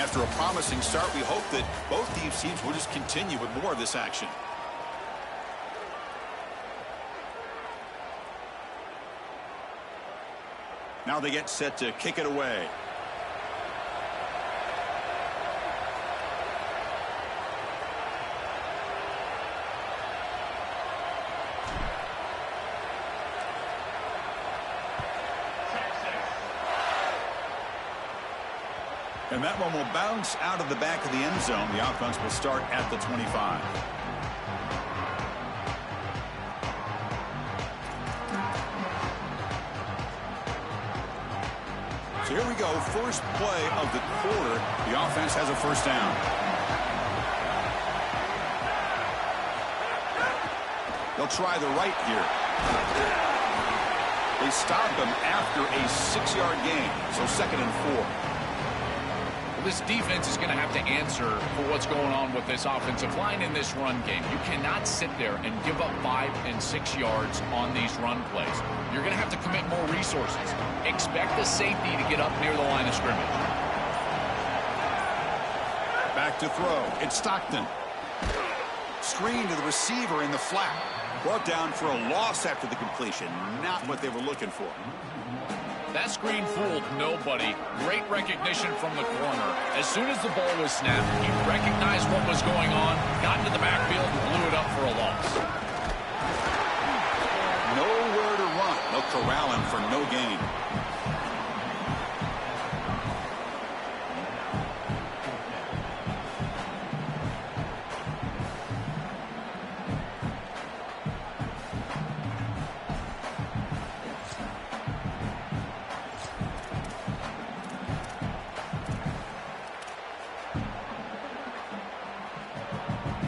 After a promising start, we hope that both these teams will just continue with more of this action. Now they get set to kick it away. And that one will bounce out of the back of the end zone. The offense will start at the 25. So here we go. First play of the quarter. The offense has a first down. They'll try the right here. They stop him after a 6-yard gain. So 2nd and 4. This defense is going to have to answer for what's going on with this offensive line in this run game. You cannot sit there and give up 5 and 6 yards on these run plays. You're going to have to commit more resources. Expect the safety to get up near the line of scrimmage. Back to throw. It's Stockton. Screen to the receiver in the flat. Brought down for a loss after the completion. Not what they were looking for. That screen fooled nobody. Great recognition from the corner. As soon as the ball was snapped, he recognized what was going on, got into the backfield, and blew it up for a loss. Nowhere to run. They'll corral him for no gain.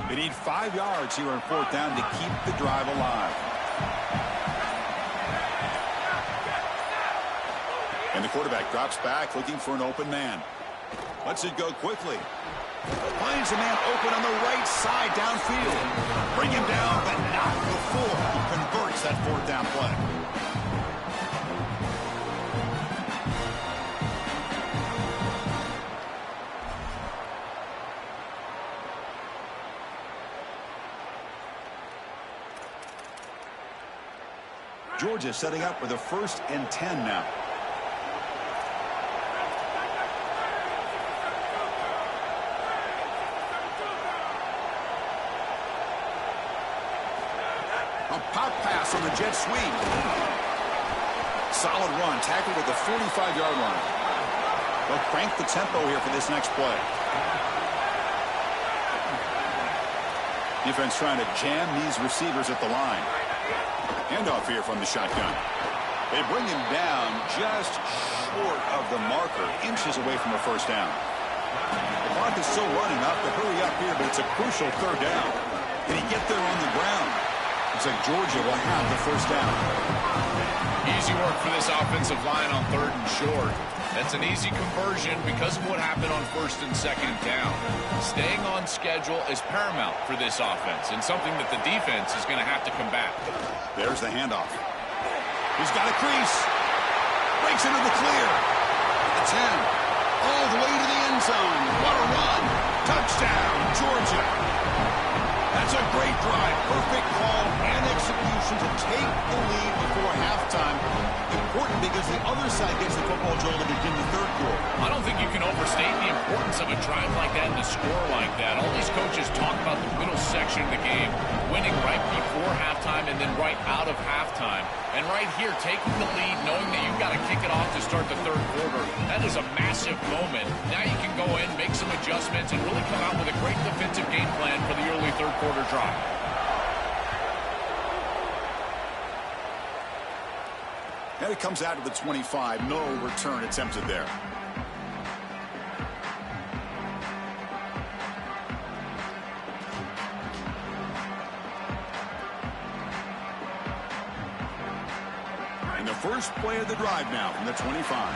They need 5 yards here on 4th down to keep the drive alive. And the quarterback drops back looking for an open man. Lets it go quickly. Finds a man open on the right side downfield. Bring him down, but not before he converts that 4th down play. Georgia setting up with a 1st and 10 now. A pop pass on the jet sweep. Solid run, tackled at the 45-yard line. They'll crank the tempo here for this next play. Defense trying to jam these receivers at the line. Handoff here from the shotgun. They bring him down just short of the marker, inches away from a 1st down. The clock is still running. Up to hurry up here, but it's a crucial 3rd down. Can he get there on the ground? Looks like Georgia will have the 1st down. Easy work for this offensive line on 3rd and short. That's an easy conversion because of what happened on 1st and 2nd down. Staying on schedule is paramount for this offense and something that the defense is going to have to combat. There's the handoff. He's got a crease. Breaks into the clear. The 10. All the way to the end zone. What a run. Touchdown, Georgia. That's a great drive. Perfect call and execution to take the lead before halftime. Important because the other side gets the football, Joel, to begin the 3rd quarter. I don't think you can overstate the importance of a drive like that and a score like that. All these coaches talk about the middle section of the game, winning right before halftime and then right out of halftime. And right here, taking the lead, knowing that you've got to kick it off to start the 3rd quarter, that is a massive moment. Now you can go in, make some adjustments, and really come out with a great defensive game plan for the early 3rd quarter drive. And it comes out to the 25. No return attempted there. And the first play of the drive now from the 25.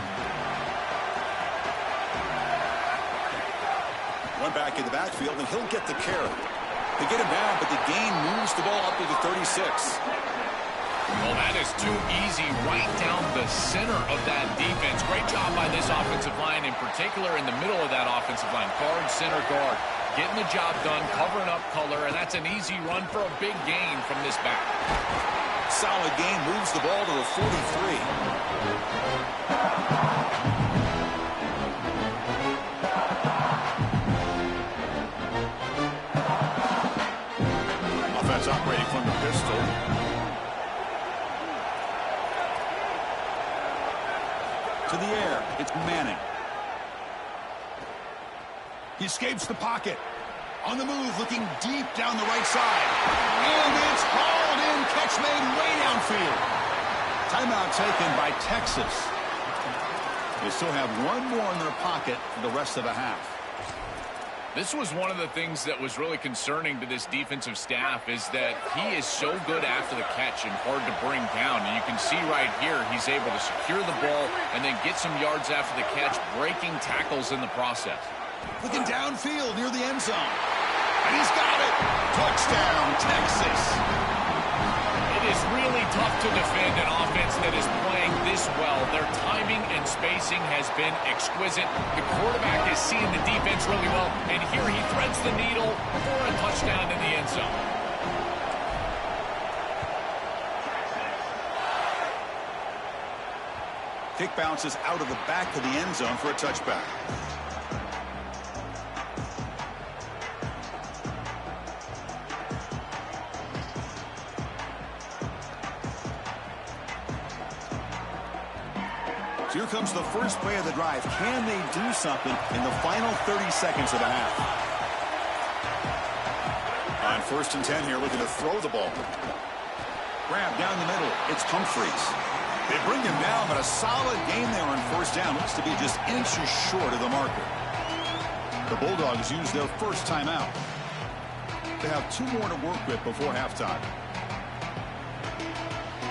One back in the backfield, and he'll get the carry. They get him down, but the gain moves the ball up to the 36. Well, that is too easy right down the center of that defense. Great job by this offensive line, in particular in the middle of that offensive line. Guard, center, guard. Getting the job done, covering up color, and that's an easy run for a big gain from this back. Solid gain, moves the ball to the 43. Offense operating from the pistol. To the air, it's Manning. He escapes the pocket. On the move, looking deep down the right side. And it's hauled in. Catch made way downfield. Timeout taken by Texas. They still have one more in their pocket for the rest of the half. This was one of the things that was really concerning to this defensive staff, is that he is so good after the catch and hard to bring down. And you can see right here, he's able to secure the ball and then get some yards after the catch, breaking tackles in the process. Looking downfield near the end zone. And he's got it. Touchdown, Texas. It is really tough to defend an offense that is playing this well. Their timing and spacing has been exquisite. The quarterback is seeing the defense really well, and here he threads the needle for a touchdown in the end zone. Kick bounces out of the back of the end zone for a touchback. So here comes the first play of the drive. Can they do something in the final 30 seconds of the half? On 1st and 10 here, looking to throw the ball. Grab down the middle. It's Humphreys. They bring him down, but a solid game there on 1st down. Looks to be just inches short of the marker. The Bulldogs use their first timeout. They have 2 more to work with before halftime.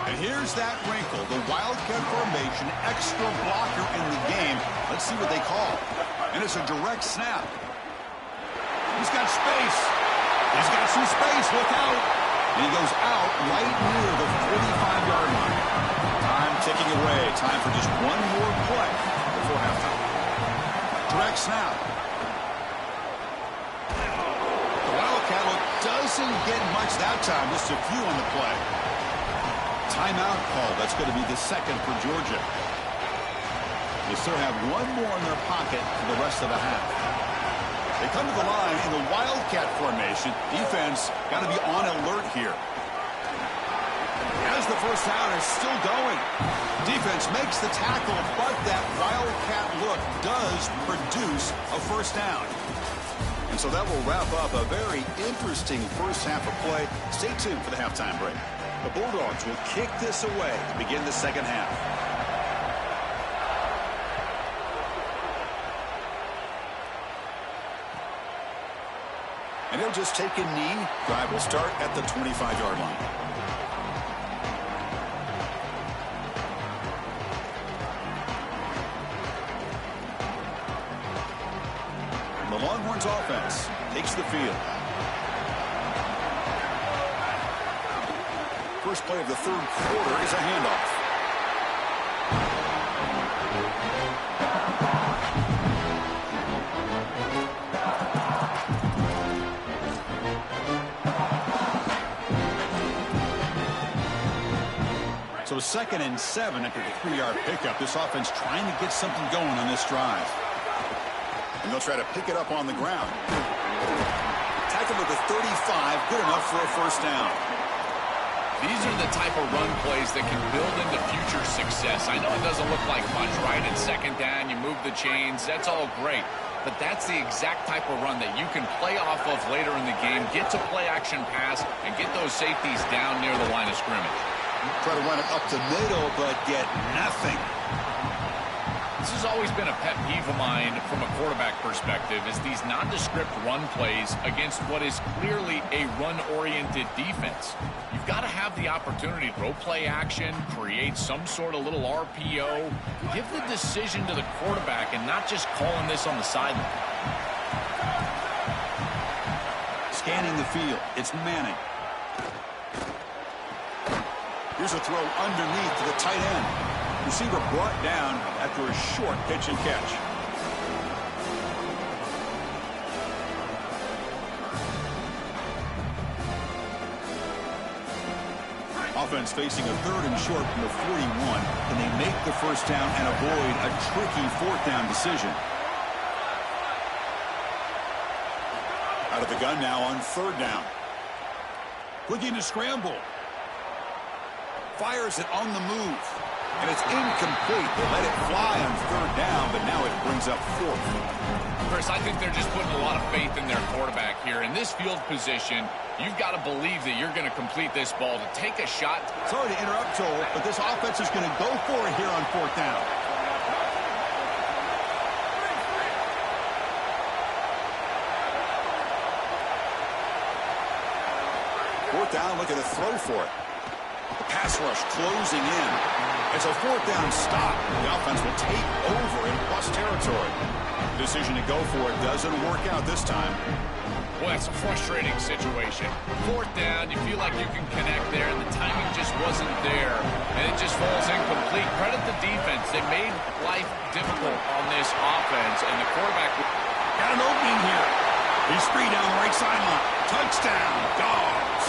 And here's that wrinkle, the Wildcat formation, extra blocker in the game. Let's see what they call. And it's a direct snap. He's got space. He's got some space. Look out. And he goes out right near the 45-yard line. Time ticking away. Time for just one more play before halftime. Direct snap. The Wildcat look doesn't get much that time. Just a few on the play. Timeout call. That's going to be the second for Georgia. They still have one more in their pocket for the rest of the half. They come to the line in the Wildcat formation. Defense got to be on alert here. As the first down is still going. Defense makes the tackle, but that Wildcat look does produce a first down. And so that will wrap up a very interesting first half of play. Stay tuned for the halftime break. The Bulldogs will kick this away to begin the second half. And he'll just take a knee. Drive will start at the 25-yard line. The Longhorns offense takes the field. First play of the third quarter is a handoff. So 2nd and 7 after the 3-yard pickup. This offense trying to get something going on this drive. And they'll try to pick it up on the ground. Tackle to the 35, good enough for a first down. These are the type of run plays that can build into future success. I know it doesn't look like much, right? It's 2nd down, you move the chains, that's all great. But that's the exact type of run that you can play off of later in the game, get to play action pass, and get those safeties down near the line of scrimmage. Try to run it up the middle, but get nothing. This has always been a pet peeve of mine from a quarterback perspective, is these nondescript run plays against what is clearly a run-oriented defense. You've got to have the opportunity to throw play action, create some sort of little RPO, give the decision to the quarterback and not just calling this on the sideline. Scanning the field, it's Manning. Here's a throw underneath to the tight end. Receiver brought down after a short pitch and catch. Offense facing a 3rd and short from the 41. Can they make the first down and avoid a tricky 4th down decision? Out of the gun now on 3rd down. Looking to scramble. Fires it on the move. And it's incomplete. They let it fly on 3rd down, but now it brings up 4th. Chris, I think they're just putting a lot of faith in their quarterback here. In this field position, you've got to believe that you're going to complete this ball. To take a shot. Sorry to interrupt, Joel, but this offense is going to go for it here on 4th down. Fourth down, look at the throw for it. The pass rush closing in. It's a 4th down stop. The offense will take over in plus territory. Decision to go for it doesn't work out this time. Well, it's a frustrating situation. 4th down, you feel like you can connect there, and the timing just wasn't there, and it just falls incomplete. Credit the defense. They made life difficult on this offense, and the quarterback got an opening here. He's free down the right sideline. Touchdown, Dogs.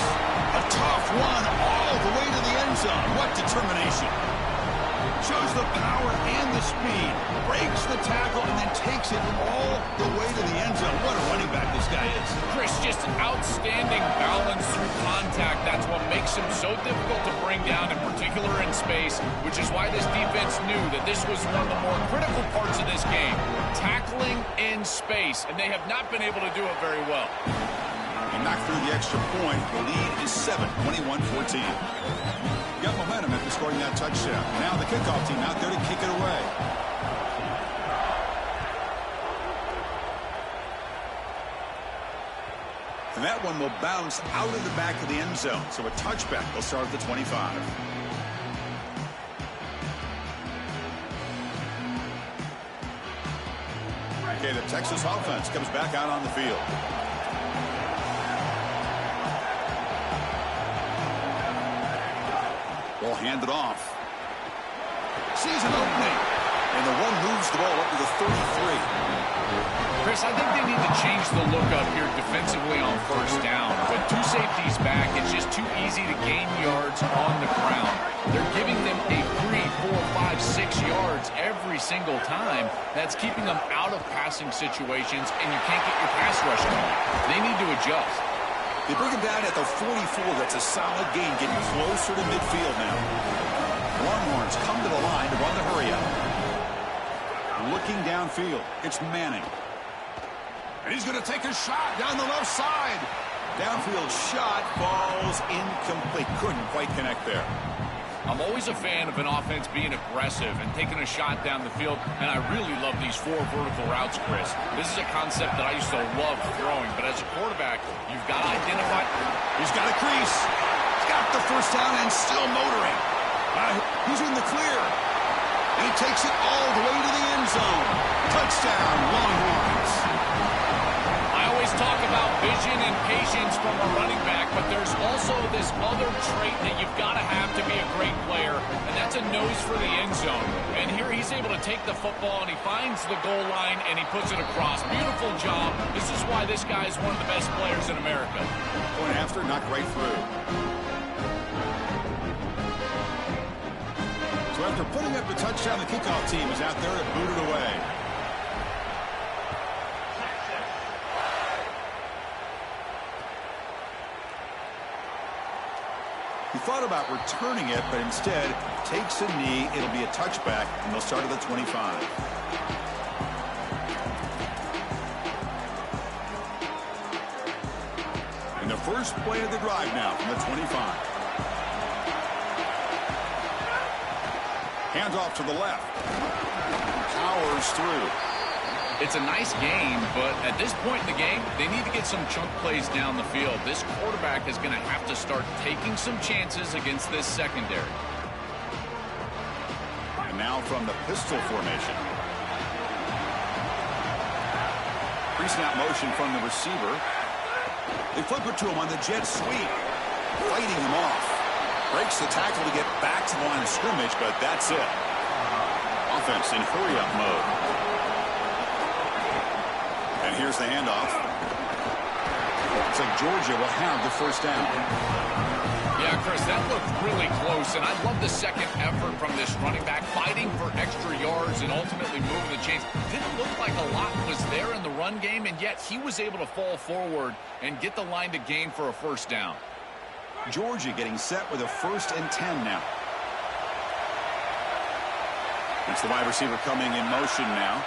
A tough one all the way to the end zone. What determination. Shows the power and the speed. Breaks the tackle and then takes it all the way to the end zone. What a running back this guy is. Chris, just outstanding balance through contact. That's what makes him so difficult to bring down, in particular in space, which is why this defense knew that this was one of the more critical parts of this game. Tackling in space, and they have not been able to do it very well. He knocked through the extra point. The lead is 7, 21-14. Got momentum after scoring that touchdown. Now the kickoff team out there to kick it away. And that one will bounce out of the back of the end zone. So a touchback will start at the 25. Okay, the Texas offense comes back out on the field. Ball handed off. Sees an opening. And the one moves the ball up to the 33. Chris, I think they need to change the look up here defensively on 1st down. With 2 safeties back, it's just too easy to gain yards on the ground. They're giving them a 3, 4, 5, 6 yards every single time. That's keeping them out of passing situations, and you can't get your pass rush going. They need to adjust. They bring him down at the 44. That's a solid gain, getting closer to midfield now. Longhorns come to the line to run the hurry up. Looking downfield, it's Manning. And he's going to take a shot down the left side. Downfield shot falls incomplete. Couldn't quite connect there. I'm always a fan of an offense being aggressive and taking a shot down the field, and I really love these 4 vertical routes, Chris. This is a concept that I used to love throwing, but as a quarterback, you've got to identify. He's got a crease. He's got the first down and still motoring. He's in the clear. And he takes it all the way to the end zone. Touchdown, Longhorns. I always talk about vision and patience from a running back, but there's also this other trait that you've got to have to be a great player, and that's a nose for the end zone. And here he's able to take the football, and he finds the goal line, and he puts it across. Beautiful job. This is why this guy is one of the best players in America. Going after, knocked right through. So after putting up the touchdown, the kickoff team is out there to boot it away. He thought about returning it, but instead takes a knee. It'll be a touchback, and they'll start at the 25. And the first play of the drive now from the 25. Hands off to the left. Powers through. It's a nice game, but at this point in the game, they need to get some chunk plays down the field. This quarterback is going to have to start taking some chances against this secondary. And now from the pistol formation. Pre-snap motion from the receiver. They flip it to him on the jet sweep. Fighting him off. Breaks the tackle to get back to the line of scrimmage, but that's it. Offense in hurry-up mode. And here's the handoff. Looks like Georgia will have the first down. Yeah, Chris, that looked really close, and I love the second effort from this running back, fighting for extra yards and ultimately moving the chains. Didn't look like a lot was there in the run game, and yet he was able to fall forward and get the line to gain for a first down. Georgia getting set with a 1st and 10 now. It's the wide receiver coming in motion now.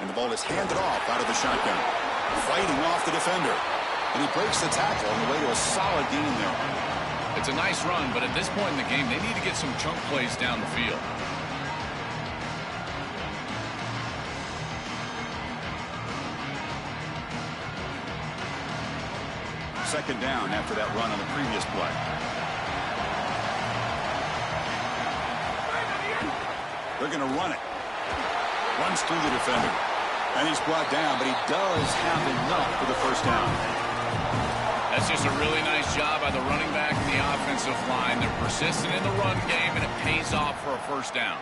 And the ball is handed off out of the shotgun. Fighting off the defender. And he breaks the tackle on the way to a solid gain there. It's a nice run, but at this point in the game, they need to get some chunk plays down the field. Second down after that run on the previous play. They're going to run it. Runs through the defender. And he's brought down, but he does have enough for the first down. That's just a really nice job by the running back and the offensive line. They're persistent in the run game, and it pays off for a first down.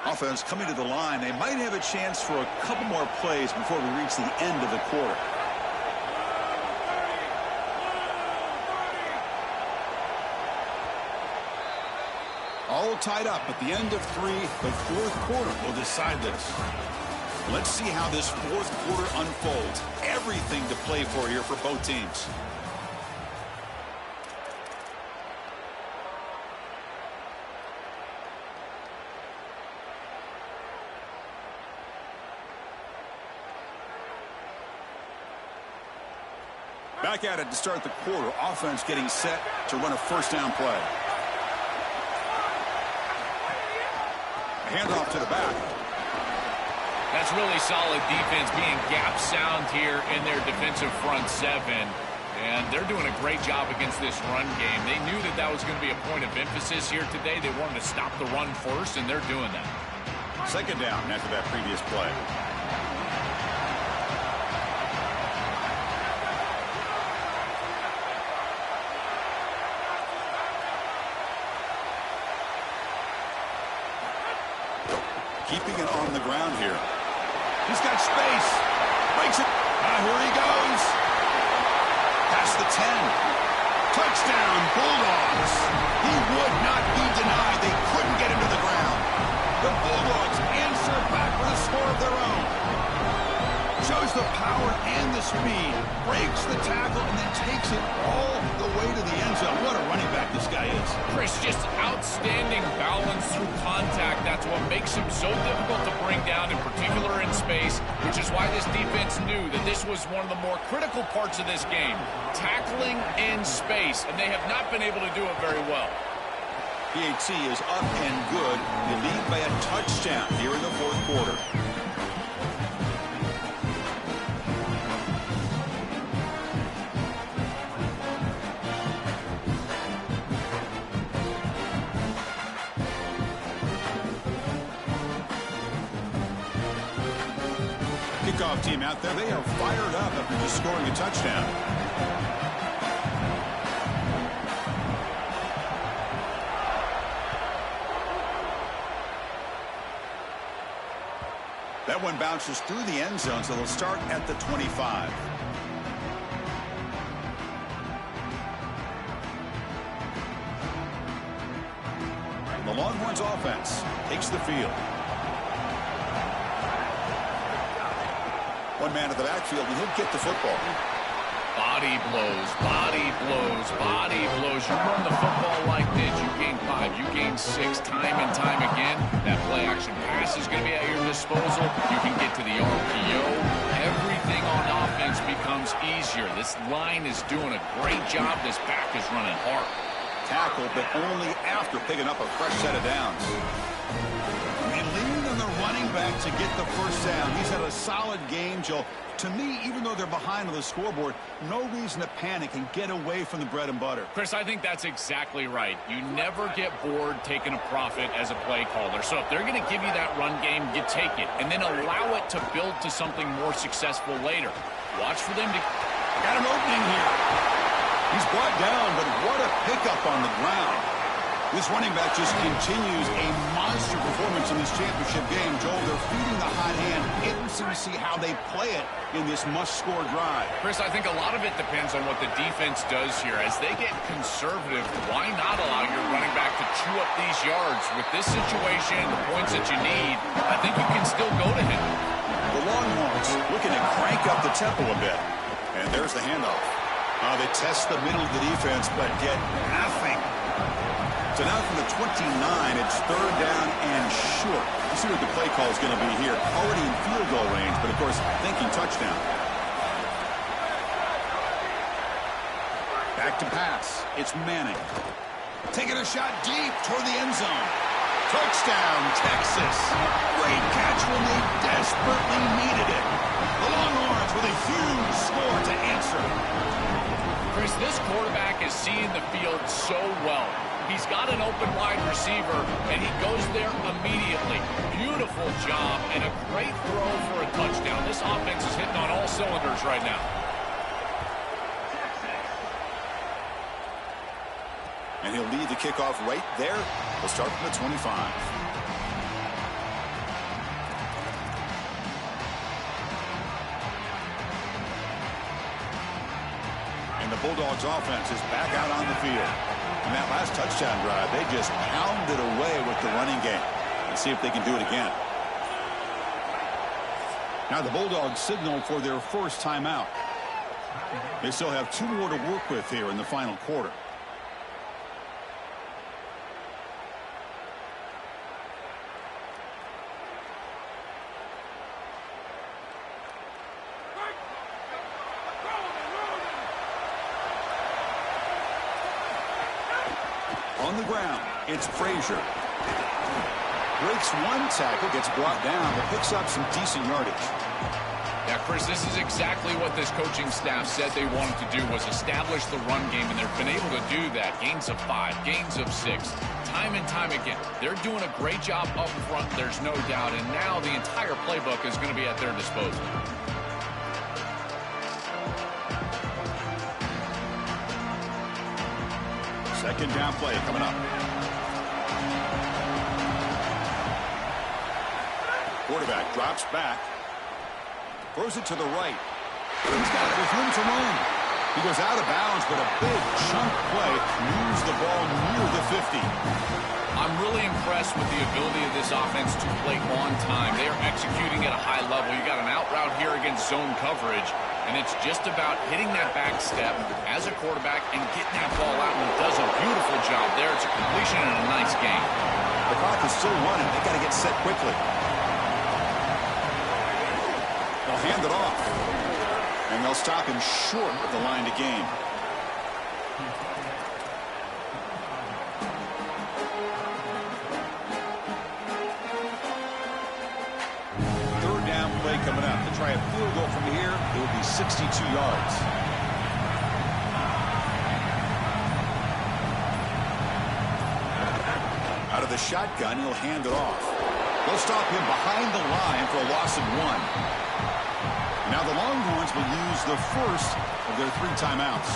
Offense coming to the line. They might have a chance for a couple more plays before we reach the end of the quarter. All tied up at the end of 3. The fourth quarter will decide this. Let's see how this fourth quarter unfolds. Everything to play for here for both teams. Back at it to start the quarter. Offense getting set to run a first down play. Handoff to the back. That's really solid defense, being gap sound here in their defensive front 7. And they're doing a great job against this run game. They knew that that was going to be a point of emphasis here today. They wanted to stop the run first, and they're doing that. Second down after that previous play. Keeping it on the ground here. He's got space. Breaks it. Here he goes. Past the 10. Touchdown, Bulldogs. He would not be denied. They couldn't get him to the ground. The Bulldogs answer back with a score of their own. Shows the power and the speed. Breaks the tackle and then takes it all the way to the end zone. What a running back this guy is. Chris, just outstanding balance through contact. That's what makes him so difficult to bring down, in particular in space, which is why this defense knew that this was one of the more critical parts of this game. Tackling in space, and they have not been able to do it very well. PAT is up and good. They lead by a touchdown here in the fourth quarter. Kickoff team out there. They are fired up after just scoring a touchdown. That one bounces through the end zone, so they'll start at the 25. The Longhorns offense takes the field. One man at the backfield, and he'll get the football. Body blows, body blows, body blows. You run the football like this, you gain 5, you gain 6 time and time again. That play action pass is going to be at your disposal. You can get to the RPO. Everything on offense becomes easier. This line is doing a great job. This back is running hard. Tackle, but only after picking up a fresh set of downs. And leaning on the running back to get the first down. He's had a solid game, Joe. To me, even though they're behind on the scoreboard, no reason to panic and get away from the bread and butter. Chris, I think that's exactly right. You never get bored taking a profit as a play caller. So if they're going to give you that run game, you take it. And then allow it to build to something more successful later. Watch for them to... Got an opening here. He's brought down, but what a pickup on the ground. This running back just continues a monster performance in this championship game. Joel, they're feeding the hot hand. Interesting to see how they play it in this must-score drive. Chris, I think a lot of it depends on what the defense does here. As they get conservative, why not allow your running back to chew up these yards? With this situation, the points that you need, I think you can still go to him. The Longhorns looking to crank up the tempo a bit. And there's the handoff. They test the middle of the defense, but get nothing. So now from the 29, it's 3rd down and short. Let's see what the play call is going to be here. Already in field goal range, but of course, thinking touchdown. Back to pass. It's Manning. Taking a shot deep toward the end zone. Touchdown, Texas. Great catch when they desperately needed it. The Longhorns with a huge score to answer. Chris, this quarterback is seeing the field so well. He's got an open wide receiver, and he goes there immediately. Beautiful job, and a great throw for a touchdown. This offense is hitting on all cylinders right now. And he'll lead the kickoff right there. We'll start from the 25. And the Bulldogs offense is back out on the field. In that last touchdown drive, they just pounded away with the running game. Let's see if they can do it again. Now the Bulldogs signal for their first timeout. They still have 2 more to work with here in the final quarter. On the ground, it's Frazier. Breaks 1 tackle, gets brought down, but picks up some decent yardage. Yeah, Chris, this is exactly what this coaching staff said they wanted to do, was establish the run game, and they've been able to do that. Gains of 5, gains of 6, time and time again. They're doing a great job up front, there's no doubt, and now the entire playbook is going to be at their disposal. Second down play coming up. Quarterback drops back. Throws it to the right. He's got it with room to roam. He goes out of bounds, but a big chunk play moves the ball near the 50. I'm really impressed with the ability of this offense to play on time. They are executing at a high level. You got an out route here against zone coverage, and it's just about hitting that back step as a quarterback and getting that ball out, and he does a beautiful job there. It's a completion and a nice game. The clock is still running. They got to get set quickly. They'll hand it off, and they'll stop him short of the line to gain. Coming up to try a field goal from here. It will be 62 yards. Out of the shotgun, he'll hand it off. They'll stop him behind the line for a loss of 1. Now the Longhorns will use the first of their 3 timeouts.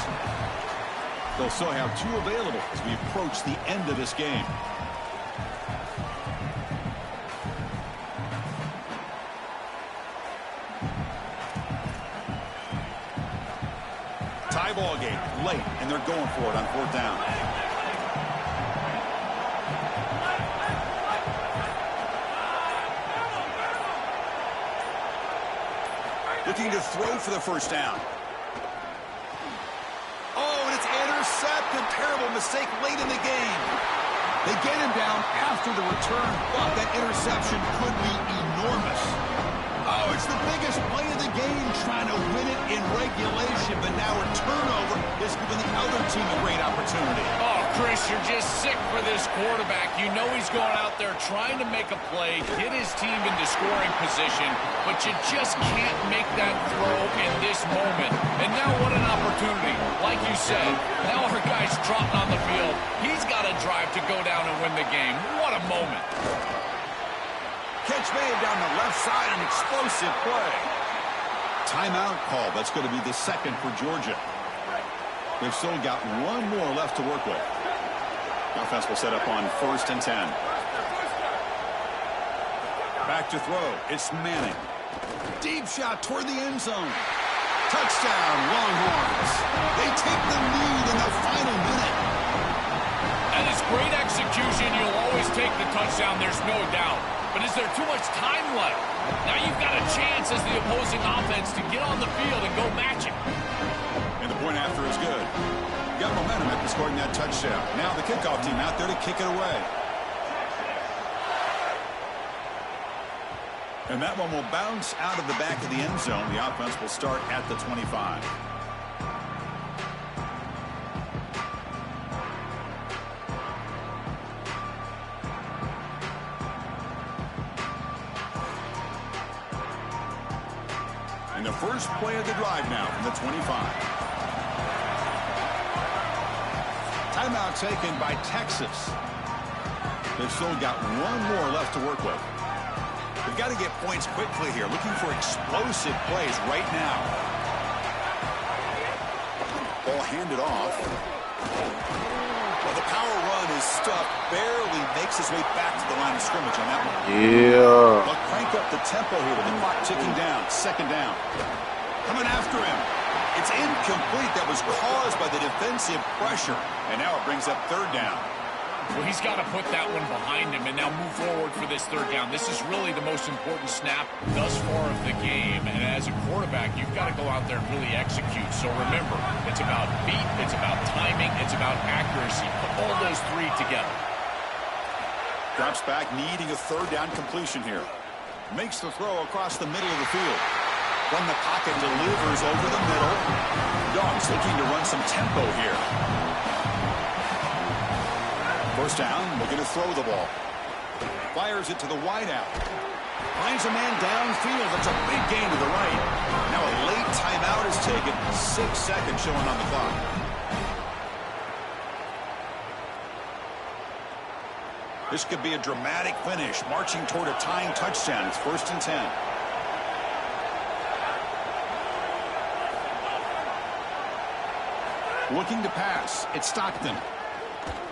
They'll still have 2 available as we approach the end of this game. Tie ball game late, and they're going for it on 4th down. Looking to throw for the first down. Oh, and it's intercepted. Terrible mistake late in the game. They get him down after the return, but that interception could be enormous. Oh, it's the biggest play of the game, trying to win it in regulation, but now a turnover is giving the other team a great opportunity. Oh, Chris, you're just sick for this quarterback. You know he's going out there trying to make a play, get his team into scoring position, but you just can't make that throw in this moment. And now what an opportunity. Like you said, now our guy's trotting on the field. He's got a drive to go down and win the game. What a moment. Catch made down the left side, an explosive play. Timeout call. That's going to be the second for Georgia. They've still got one more left to work with. Offense will set up on 1st and 10. Back to throw. It's Manning. Deep shot toward the end zone. Touchdown, Longhorns. They take the lead in the final minute. And it's great execution. You'll always take the touchdown, there's no doubt. But is there too much time left? Now you've got a chance as the opposing offense to get on the field and go match it. And the point after is good. Got momentum after scoring that touchdown. Now the kickoff team out there to kick it away. And that one will bounce out of the back of the end zone. The offense will start at the 25. And the first play of the drive now from the 25. Timeout taken by Texas. They've still got one more left to work with. They've got to get points quickly here, looking for explosive plays right now. Ball handed off. Well, the power run is stuffed, barely makes his way back to the line of scrimmage on that one. Yeah. They'll crank up the tempo here with the clock ticking down. 2nd down. Coming after him. It's incomplete. That was caused by the defensive pressure. And now it brings up 3rd down. Well, he's got to put that one behind him and now move forward for this 3rd down. This is really the most important snap thus far of the game. And as a quarterback, you've got to go out there and really execute. So remember, it's about beat, it's about timing, it's about accuracy. Put all those 3 together. Drops back, needing a 3rd down completion here. Makes the throw across the middle of the field. From the pocket, delivers over the middle. Dogs looking to run some tempo here. 1st down, looking to throw the ball. Fires it to the wideout. Finds a man downfield. That's a big gain to the right. Now a late timeout is taken. 6 seconds showing on the clock. This could be a dramatic finish, marching toward a tying touchdown. It's 1st and 10. Looking to pass. It's Stockton.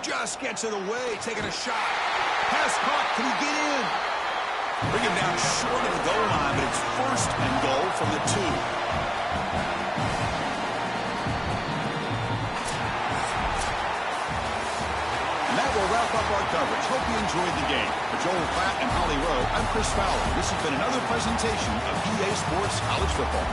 Just gets it away, taking a shot. Pass caught. Can he get in? Bring him down short of the goal line, but it's 1st and goal from the 2. And that will wrap up our coverage. Hope you enjoyed the game. For Joel Platt and Holly Rowe, I'm Chris Fowler. This has been another presentation of EA Sports College Football.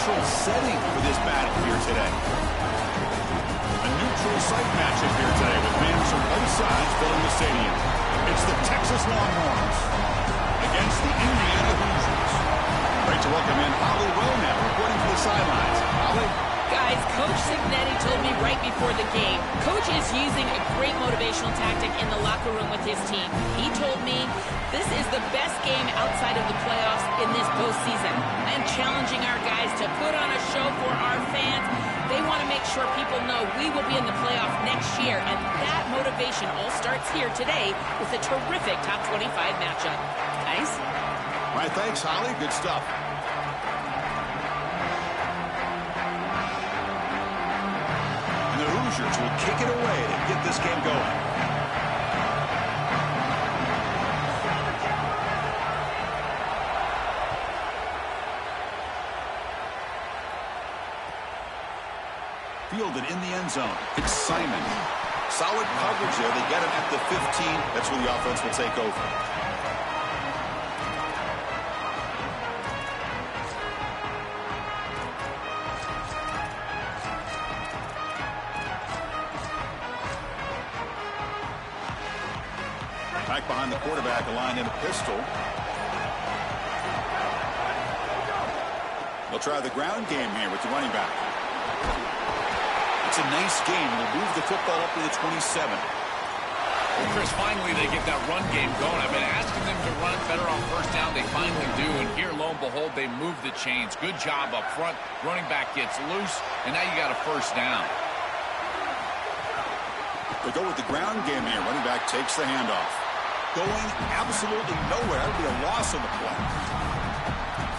neutral setting for this battle here today. A neutral site matchup here today with fans from both sides filling the stadium. It's the Texas Longhorns against the Indiana Hoosiers. Great to welcome in Holly Rowe now, reporting to the sidelines. Holly? Guys, Coach Cignetti told me right before the game, Coach is using a great motivational tactic in the locker room with his team. He told me this is the best game outside of the playoffs in this postseason. I am challenging our guys to put on a show for our fans. They want to make sure people know we will be in the playoff next year, and that motivation all starts here today with a terrific top 25 matchup. Nice? All right, thanks, Holly. Good stuff. And the Hoosiers will kick it away to get this game going. Fielded in the end zone. It's Simon. Solid coverage there. They get him at the 15. That's where the offense will take over. Back behind the quarterback, aligned in a pistol. They'll try the ground game here with the running back. It's a nice game. We'll move the football up to the 27. Well, Chris, finally they get that run game going. I've been asking them to run better on first down. They finally do, and here, lo and behold, they move the chains. Good job up front. Running back gets loose, and now you got a first down. They go with the ground game here. Running back takes the handoff. Going absolutely nowhere. That would be a loss on the play.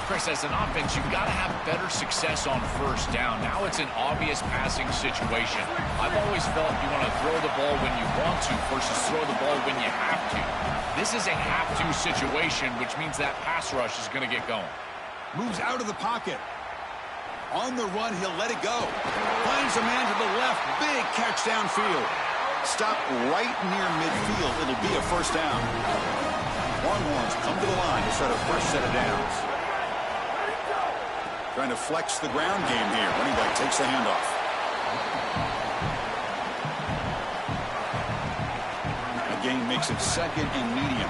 Chris, as an offense, you've got to have better success on first down. Now it's an obvious passing situation. I've always felt you want to throw the ball when you want to versus throw the ball when you have to. This is a have-to situation, which means that pass rush is going to get going. Moves out of the pocket. On the run, he'll let it go. Finds a man to the left. Big catch downfield. Stop right near midfield. It'll be a first down. Longhorns come to the line to start a fresh set of downs. Trying to flex the ground game here. Running back takes the handoff. That gain makes it second and medium.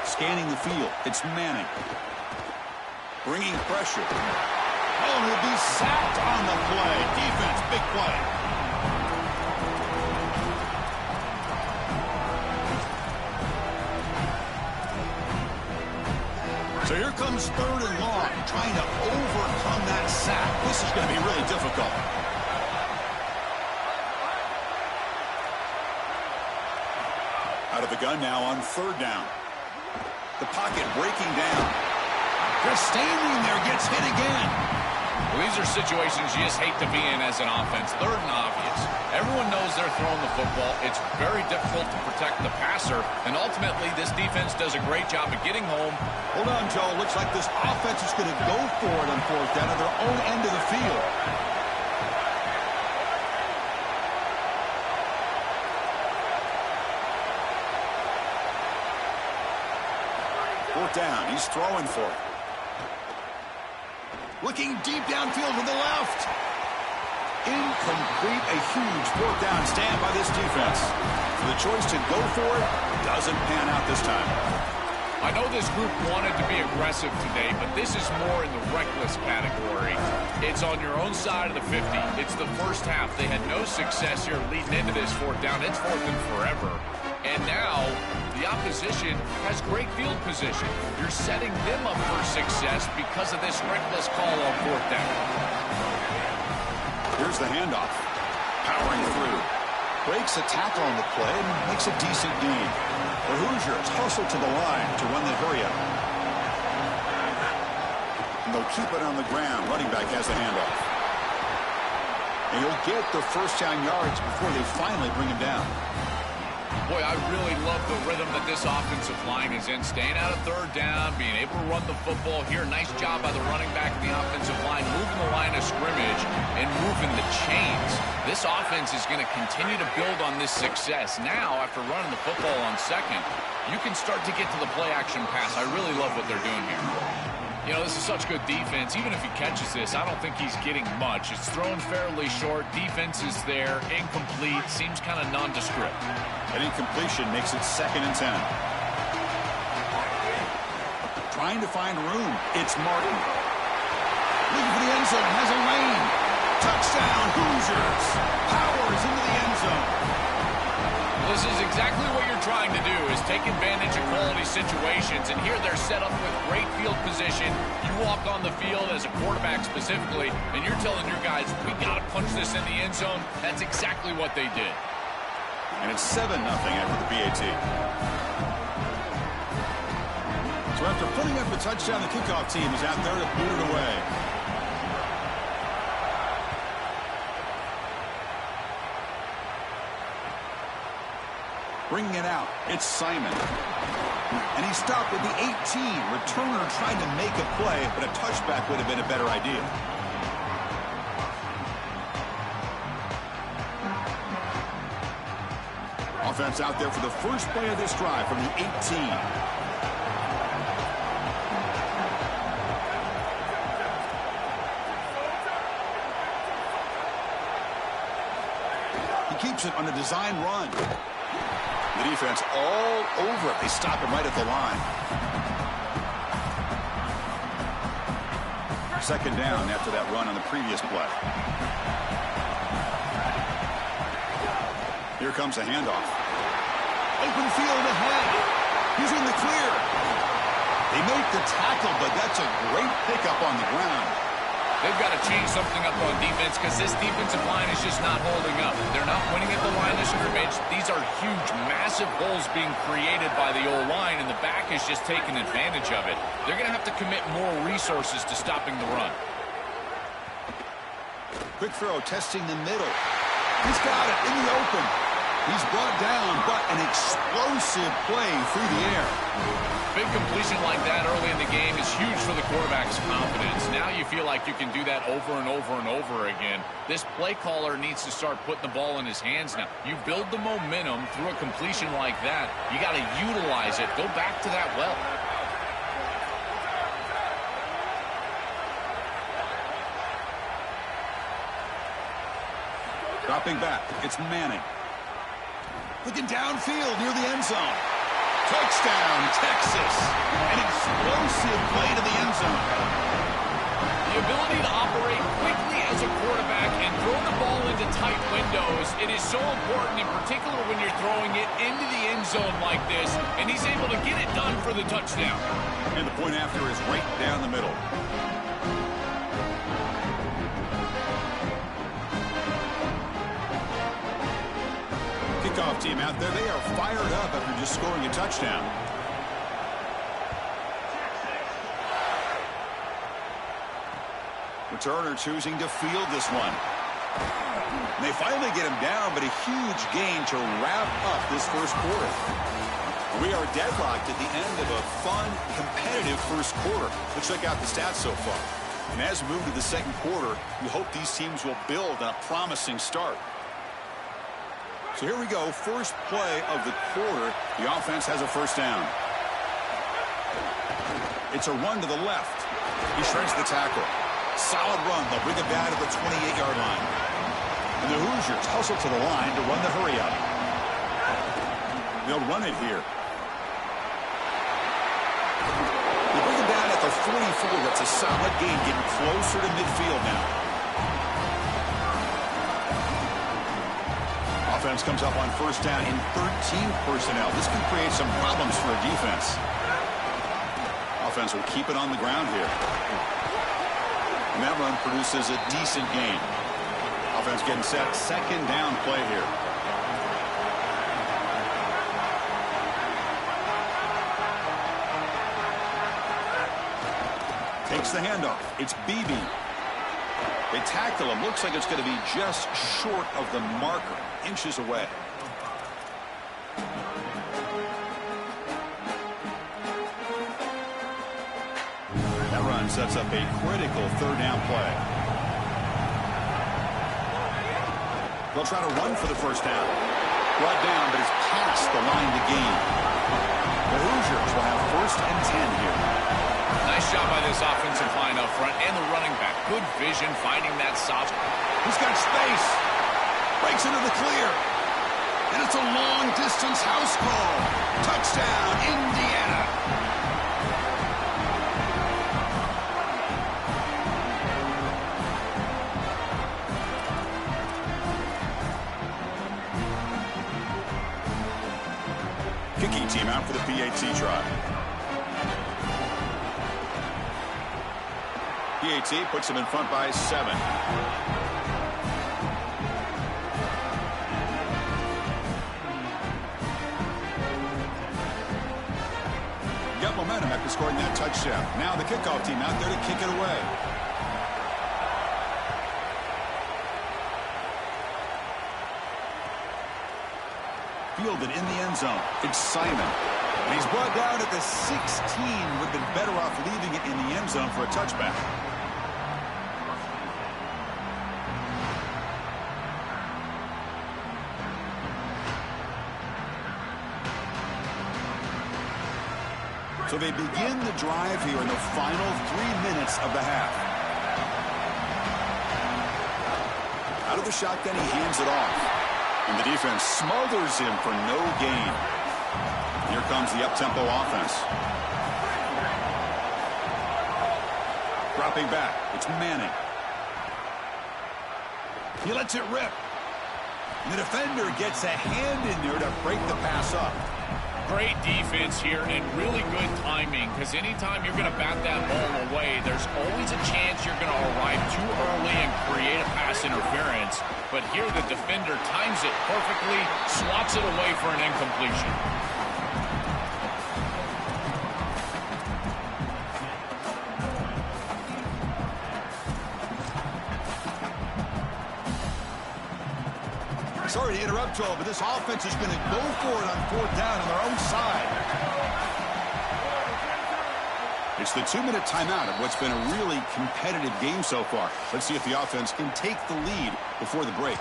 Scanning the field. It's Manning. Bringing pressure. Oh, he'll be sacked on the play. Defense, big play. So here comes third and long, trying to overcome that sack. This is going to be really difficult. Out of the gun now on third down. The pocket breaking down. Just standing there, gets hit again. Well, these are situations you just hate to be in as an offense. Third and obvious. Everyone knows they're throwing the football. It's very difficult to protect the passer, and ultimately this defense does a great job of getting home. Hold on, Joe. Looks like this offense is going to go for it on fourth down at their own end of the field. Fourth down. He's throwing for it. Looking deep downfield to the left. Incomplete. A huge fourth down stand by this defense. So the choice to go for it doesn't pan out this time. I know this group wanted to be aggressive today, but this is more in the reckless category. It's on your own side of the 50. It's the first half. They had no success here leading into this fourth down. It's fourth and forever. And now the opposition has great field position. You're setting them up for success because of this reckless call on fourth down. Here's the handoff. Powering through. Breaks a tackle on the play and makes a decent gain. The Hoosiers hustle to the line to run the hurry-up. And they'll keep it on the ground. Running back has the handoff. And he'll get the first down yards before they finally bring him down. Boy, I really love the rhythm that this offensive line is in. Staying out of third down, being able to run the football here. Nice job by the running back and the offensive line, moving the line of scrimmage and moving the chains. This offense is going to continue to build on this success. Now, after running the football on second, you can start to get to the play-action pass. I really love what they're doing here. You know, this is such good defense. Even if he catches this, I don't think he's getting much. It's thrown fairly short. Defense is there. Incomplete. Seems kind of nondescript. An incompletion makes it 2nd and 10. Trying to find room. It's Martin. Looking for the end zone. Has a lane. Touchdown, Hoosiers. Powers into the end zone. This is exactly what you're trying to do, is take advantage of quality situations. And here they're set up with great field position. You walk on the field as a quarterback specifically, and you're telling your guys, we got to punch this in the end zone. That's exactly what they did. And it's 7-0 after the PAT. So after putting up a touchdown, the kickoff team is out there to boot it away. Bringing it out, it's Simon. And he stopped at the 18. Returner trying to make a play, but a touchback would have been a better idea. Offense out there for the first play of this drive from the 18. He keeps it on a design run. The defense all over it. They stop him right at the line. 2nd down after that run on the previous play. Here comes a handoff. Open field ahead. He's in the clear. They make the tackle, but that's a great pickup on the ground. They've got to change something up on defense because this defensive line is just not holding up. They're not winning at the line of scrimmage. These are huge, massive holes being created by the O-line, and the back is just taking advantage of it. They're going to have to commit more resources to stopping the run. Quick throw, testing the middle. He's got it in the open. He's brought down, but an explosive play through the air. Big completion like that early in the game is huge for the quarterback's confidence. Now you feel like you can do that over and over and over again. This play caller needs to start putting the ball in his hands now. You build the momentum through a completion like that. You got to utilize it. Go back to that well. Dropping back, it's Manning. Looking downfield near the end zone. Touchdown, Texas. An explosive play to the end zone. The ability to operate quickly as a quarterback and throw the ball into tight windows, it is so important, in particular when you're throwing it into the end zone like this, and he's able to get it done for the touchdown. And the point after is right down the middle. Kickoff team out there, they are fired up after just scoring a touchdown. Returner choosing to field this one. And they finally get him down, but a huge gain to wrap up this first quarter. We are deadlocked at the end of a fun, competitive first quarter. Let's check out the stats so far. And as we move to the second quarter, we hope these teams will build on a promising start. So here we go, first play of the quarter. The offense has a first down. It's a run to the left. He shreds the tackle. Solid run. They'll bring it back to the 28-yard line. And the Hoosiers hustle to the line to run the hurry up. They'll run it here. They bring it down at the 44. That's a solid gain, getting closer to midfield now. Offense comes up on first down in 13 personnel. This can create some problems for a defense. Offense will keep it on the ground here. And that run produces a decent gain. Offense getting set. Second down play here. Takes the handoff. It's Baby. They tackle him. Looks like it's going to be just short of the marker. Inches away. run sets up a critical third down play. They'll try to run for the first down. Brought down, but it's past the line to gain. The Hoosiers will have 1st and 10 here. Nice job by this offensive line up front and the running back. Good vision, finding that soft. He's got space. Breaks into the clear. And it's a long-distance house call. Touchdown, Indiana. Kicking team out for the PAT try. PAT puts them in front by 7. Got momentum after scoring that touchdown. Now the kickoff team out there to kick it away. Fielded in the end zone. It's Simon. And he's brought down at the 16. Would have been better off leaving it in the end zone for a touchback. So they begin the drive here in the final 3 minutes of the half. Out of the shotgun, he hands it off. And the defense smothers him for no gain. Here comes the up-tempo offense. Dropping back. It's Manning. He lets it rip. And the defender gets a hand in there to break the pass up. Great defense here and really good timing, because anytime you're going to bat that ball away, there's always a chance you're going to arrive too early and create a pass interference. But here the defender times it perfectly, swats it away for an incompletion. Sorry to interrupt, Joel, but this offense is going to go for it on 4th down on their own side. It's the 2-minute timeout of what's been a really competitive game so far. Let's see if the offense can take the lead before the break.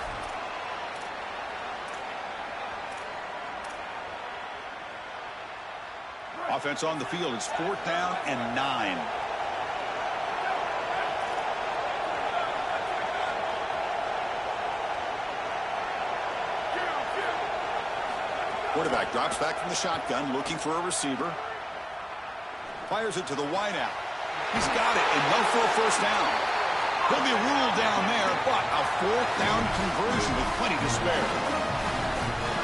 Offense on the field. It's 4th down and 9. Quarterback drops back from the shotgun, looking for a receiver. Fires it to the wideout. He's got it, and no for a first down. He'll be ruled down there, but a 4th down conversion with plenty to spare.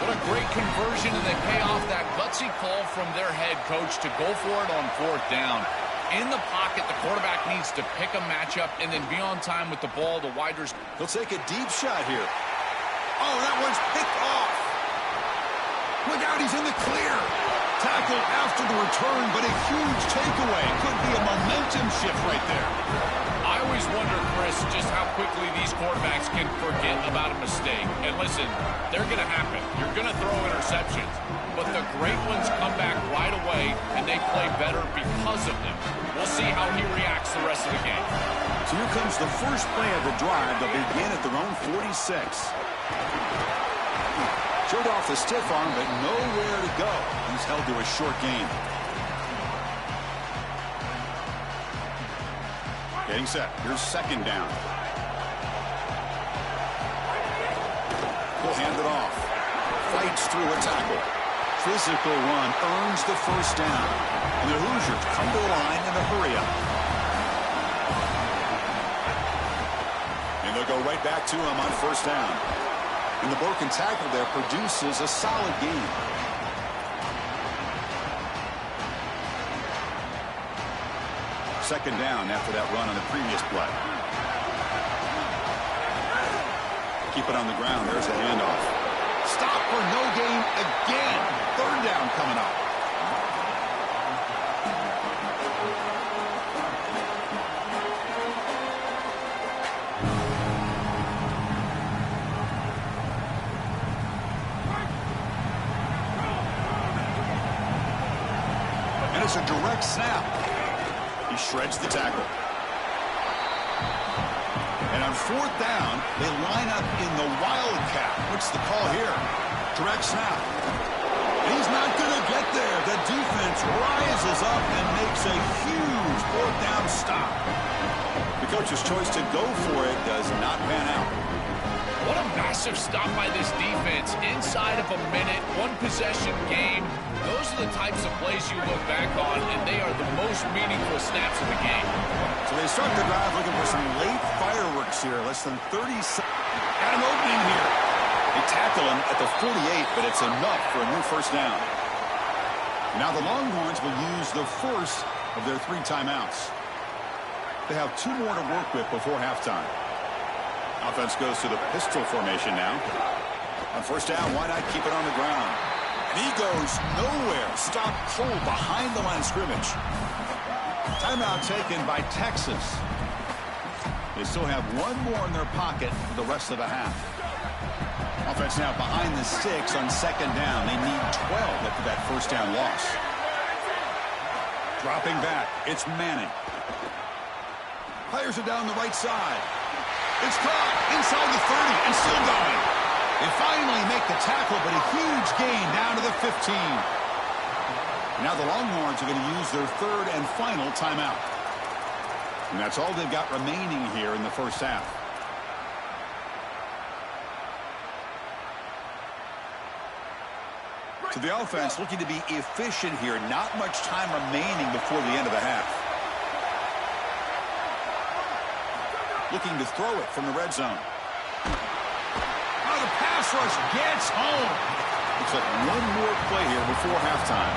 What a great conversion, and they pay off that gutsy call from their head coach to go for it on 4th down. In the pocket, the quarterback needs to pick a matchup and then be on time with the ball. The wide receiver. He'll take a deep shot here. Oh, that one's picked off. Look out, he's in the clear. Tackled after the return, but a huge takeaway. Could be a momentum shift right there. I always wonder, Chris, just how quickly these quarterbacks can forget about a mistake. And listen, they're going to happen. You're going to throw interceptions. But the great ones come back right away, and they play better because of them. We'll see how he reacts the rest of the game. So here comes the first play of the drive. They'll begin at their own 46. Showed off the stiff arm, but nowhere to go. He's held to a short gain. Getting set. Here's 2nd down. He'll hand it off. Fights through a tackle. Physical run earns the first down. And the Hoosiers come to the line in a hurry-up. And they'll go right back to him on 1st down. And the broken tackle there produces a solid gain. Second down after that run on the previous play. Keep it on the ground. There's the handoff. Stop for no gain again. 3rd down coming up. It's a direct snap. He shreds the tackle. And on fourth down, they line up in the wildcat. What's the call here? Direct snap. He's not going to get there. The defense rises up and makes a huge fourth down stop. The coach's choice to go for it does not pan out. What a massive stop by this defense. Inside of a minute, one possession game. Those are the types of plays you look back on, and they are the most meaningful snaps of the game. So they start the drive looking for some late fireworks here. Less than 30 seconds. Got an opening here. They tackle him at the 48, but it's enough for a new first down. Now the Longhorns will use the first of their 3 timeouts. They have 2 more to work with before halftime. Offense goes to the pistol formation now. On first down, why not keep it on the ground? And he goes nowhere. Stop cold behind the line of scrimmage. Timeout taken by Texas. They still have 1 more in their pocket for the rest of the half. Offense now behind the 6 on second down. They need 12 after that first down loss. Dropping back, it's Manning. Fires it down the right side. It's caught inside the 30 and still going. They finally make the tackle, but a huge gain down to the 15. Now the Longhorns are going to use their 3rd and final timeout. And that's all they've got remaining here in the first half. So the offense looking to be efficient here. Not much time remaining before the end of the half. Looking to throw it from the red zone. Oh, the pass rush gets home. Looks like 1 more play here before halftime.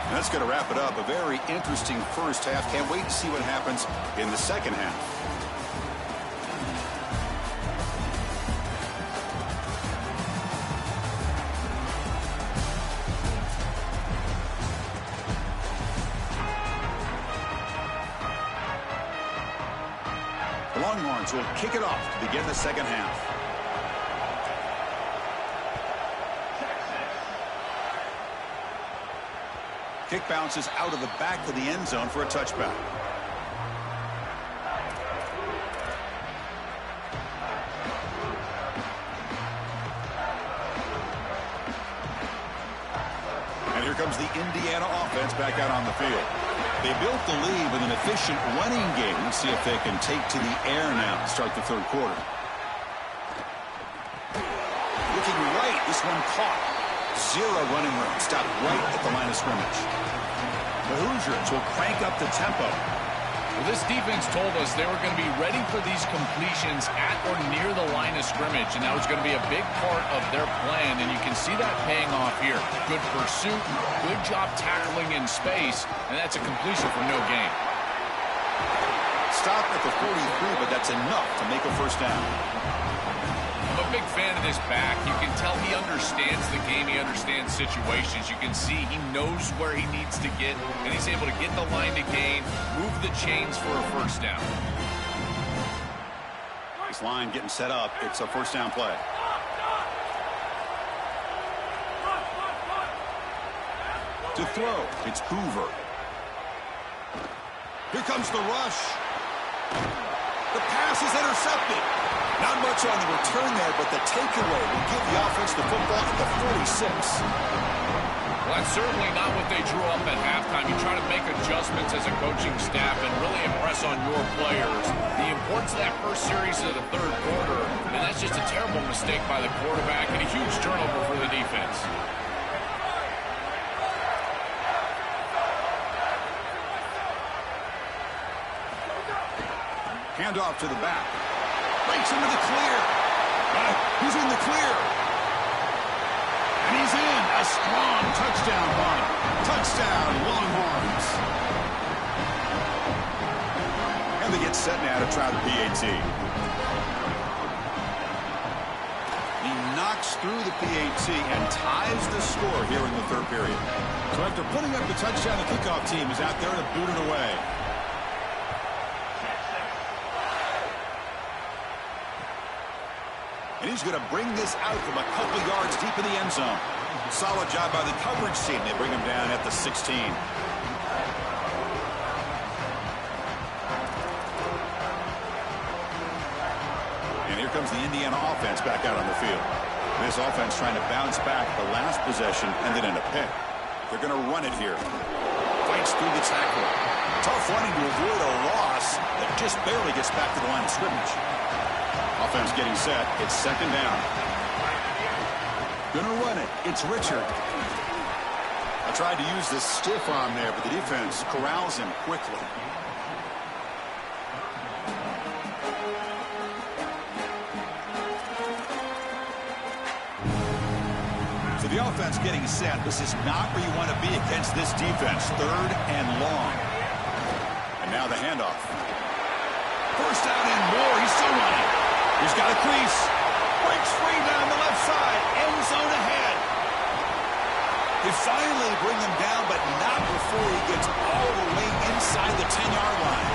And that's going to wrap it up. A very interesting first half. Can't wait to see what happens in the second half. The Longhorns will kick it off to begin the second half. Kick bounces out of the back of the end zone for a touchback. And here comes the Indiana offense back out on the field. They built the lead with an efficient running game. Let's see if they can take to the air now to start the 3rd quarter. Looking right, this one caught. 0 running room. Stopped right at the line of scrimmage. The Hoosiers will crank up the tempo. Well, this defense told us they were going to be ready for these completions at or near the line of scrimmage, and that was going to be a big part of their plan, and you can see that paying off here. Good pursuit, good job tackling in space, and that's a completion for no gain. Stop at the 43, but that's enough to make a first down. I'm a big fan of this back. You can tell he understands the game. He understands situations. You can see he knows where he needs to get, and he's able to get the line to gain, move the chains for a first down. This line getting set up. It's a first down play. To throw, it's Hoover. Here comes the rush. The pass is intercepted. Not much on the return there, but the takeaway will give the offense the football at the 46. Well, that's certainly not what they drew up at halftime. You try to make adjustments as a coaching staff and really impress on your players. The importance of that first series of the 3rd quarter, and that's just a terrible mistake by the quarterback and a huge turnover for the defense. Handoff to the back. Breaks into the clear. He's in the clear. And he's in. A strong touchdown run. Touchdown, Longhorns. And they get set now to try the PAT. He knocks through the PAT and ties the score here in the 3rd period. So after putting up the touchdown, the kickoff team is out there to boot it away. And he's going to bring this out from a couple yards deep in the end zone. Solid job by the coverage team. They bring him down at the 16. And here comes the Indiana offense back out on the field. This offense trying to bounce back the last possession, ended in a pick. They're going to run it here. Fights through the tackle. Tough running to avoid a loss that just barely gets back to the line of scrimmage. Offense getting set. It's second down. Gonna run it. It's Richard. I tried to use the stiff arm there, but the defense corrals him quickly. So the offense getting set. This is not where you want to be against this defense. Third and long. And now the handoff. First down and more. He's still running. He's got a crease. Breaks free down the left side. End zone ahead. They finally bring him down, but not before he gets all the way inside the 10-yard line.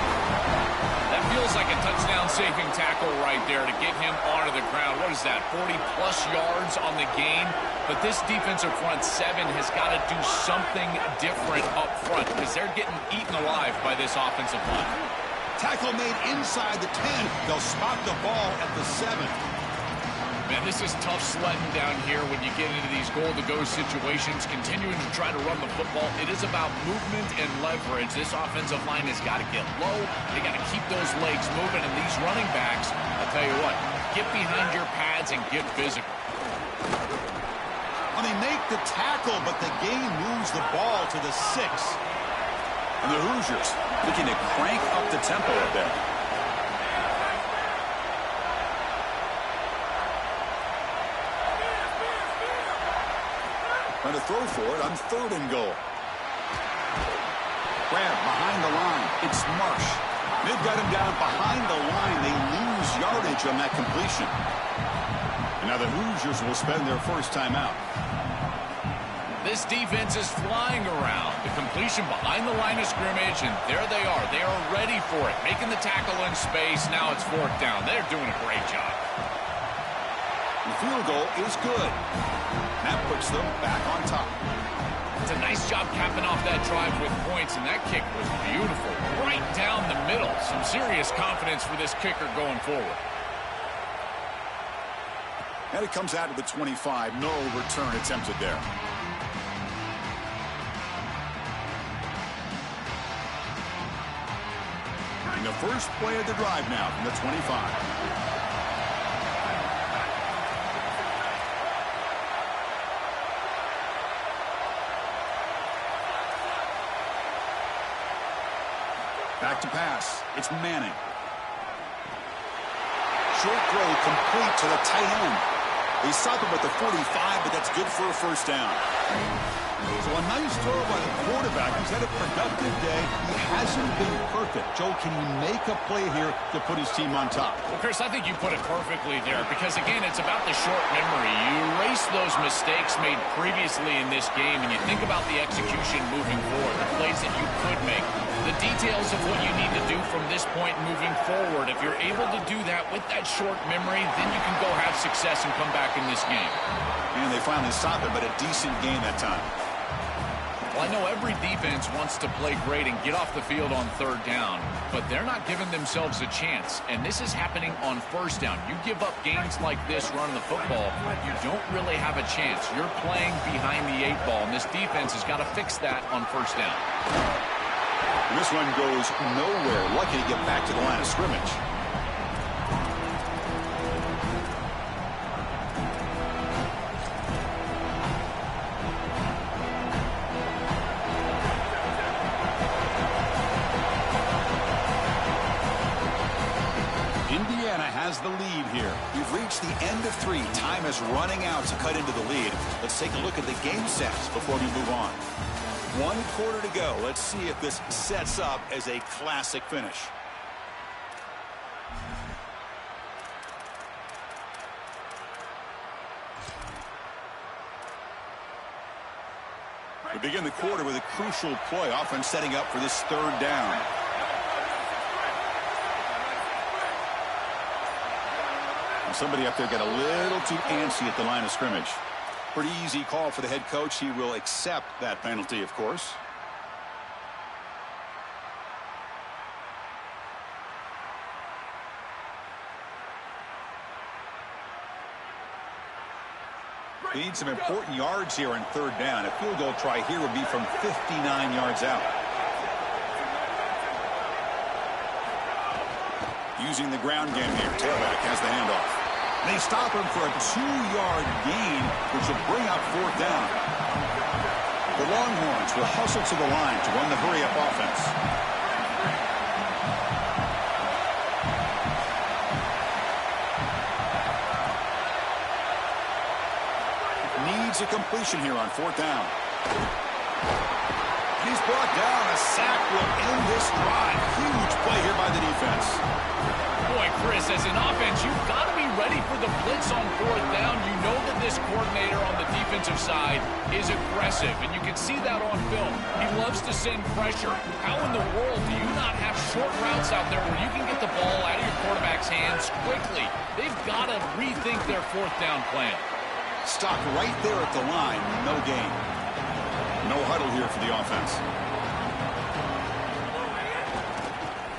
That feels like a touchdown-saving tackle right there to get him onto the ground. What is that, 40-plus yards on the game? But this defensive front seven has got to do something different up front because they're getting eaten alive by this offensive line. Tackle made inside the 10. They'll spot the ball at the 7. Man, this is tough sledding down here when you get into these goal-to-go situations, continuing to try to run the football. It is about movement and leverage. This offensive line has got to get low. They got to keep those legs moving, and these running backs, I'll tell you what, get behind your pads and get physical. Well, they make the tackle, but the game moves the ball to the 6. And the Hoosiers looking to crank up the tempo a bit. Trying to throw for it on third and goal. Grab behind the line. It's Marsh. They've got him down behind the line. They lose yardage on that completion. And now the Hoosiers will spend their first time out. This defense is flying around. The completion behind the line of scrimmage, and there they are. They are ready for it. Making the tackle in space. Now it's fourth down. They're doing a great job. The field goal is good. That puts them back on top. It's a nice job capping off that drive with points, and that kick was beautiful. Right down the middle. Some serious confidence for this kicker going forward. And it comes out to the 25. No return attempted there. And the first play of the drive now from the 25. Back to pass. It's Manning. Short throw complete to the tight end. They stop him at the 45, but that's good for a first down. So a nice throw by the quarterback. He's had a productive day. He hasn't been perfect. Joe, can he make a play here to put his team on top? Well, Chris, I think you put it perfectly there because, again, it's about the short memory. You erase those mistakes made previously in this game, and you think about the execution moving forward, the plays that you could make, the details of what you need to do from this point moving forward. If you're able to do that with that short memory, then you can go have success and come back in this game. And they finally stop it, but a decent game that time. Well, I know every defense wants to play great and get off the field on third down, but they're not giving themselves a chance, and this is happening on first down. You give up games like this running the football, you don't really have a chance. You're playing behind the 8 ball, and this defense has got to fix that on first down. And this one goes nowhere. Lucky to get back to the line of scrimmage. Indiana has the lead here. We've reached the end of 3. Time is running out to cut into the lead. Let's take a look at the game stats before we move on. 1 quarter to go. Let's see if this sets up as a classic finish. We begin the quarter with a crucial play, offense setting up for this third down. Somebody up there got a little too antsy at the line of scrimmage. Pretty easy call for the head coach. He will accept that penalty, of course. They need some important yards here on third down. A field goal try here would be from 59 yards out. Using the ground game here. Tailback has the handoff. They stop him for a 2-yard gain, which will bring up fourth down. The Longhorns will hustle to the line to run the hurry-up offense. Needs a completion here on fourth down. He's brought down. A sack will end this drive. Huge play here by the defense. Boy, Chris, as an offense, you've got to be ready for the blitz on fourth down. You know that this coordinator on the defensive side is aggressive, and you can see that on film. He loves to send pressure. How in the world do you not have short routes out there where you can get the ball out of your quarterback's hands quickly? They've got to rethink their fourth down plan. Stop right there at the line. No gain. No huddle here for the offense.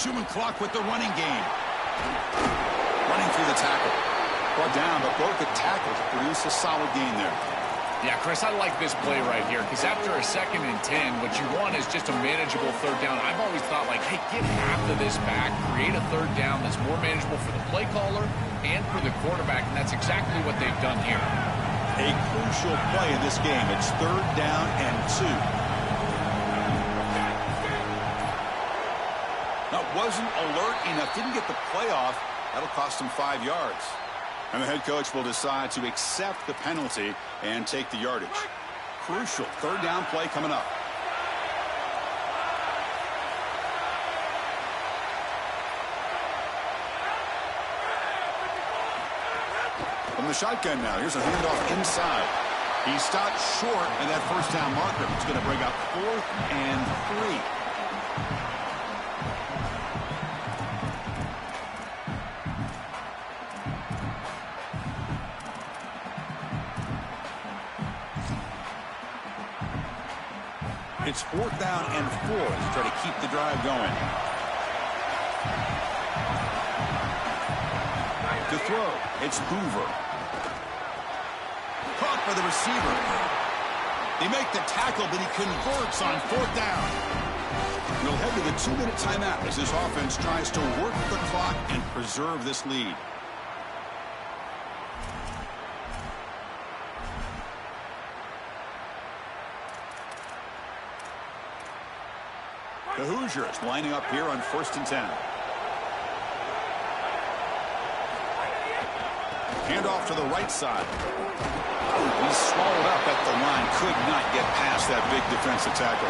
Human clock with the running game. Running through the tackle. Brought down, but broke the tackle to produce a solid gain there. Yeah, Chris, I like this play right here because after a 2nd and 10, what you want is just a manageable third down. I've always thought, like, hey, get half of this back, create a third down that's more manageable for the play caller and for the quarterback, and that's exactly what they've done here. A crucial play in this game. It's third down and 2. That wasn't alert enough. Didn't get the play off. That'll cost him 5 yards. And the head coach will decide to accept the penalty and take the yardage. Crucial third down play coming up. From the shotgun now, here's a handoff inside. He stopped short at that first down marker. It's going to bring up 4th and 3. It's 4th down and 4 to try to keep the drive going. To throw, it's Hoover. Caught by the receiver. They make the tackle, but he converts on 4th down. We'll head to the 2-minute timeout as this offense tries to work the clock and preserve this lead. The Hoosiers lining up here on 1st and 10. Handoff to the right side. He's swallowed up at the line. Could not get past that big defensive tackle.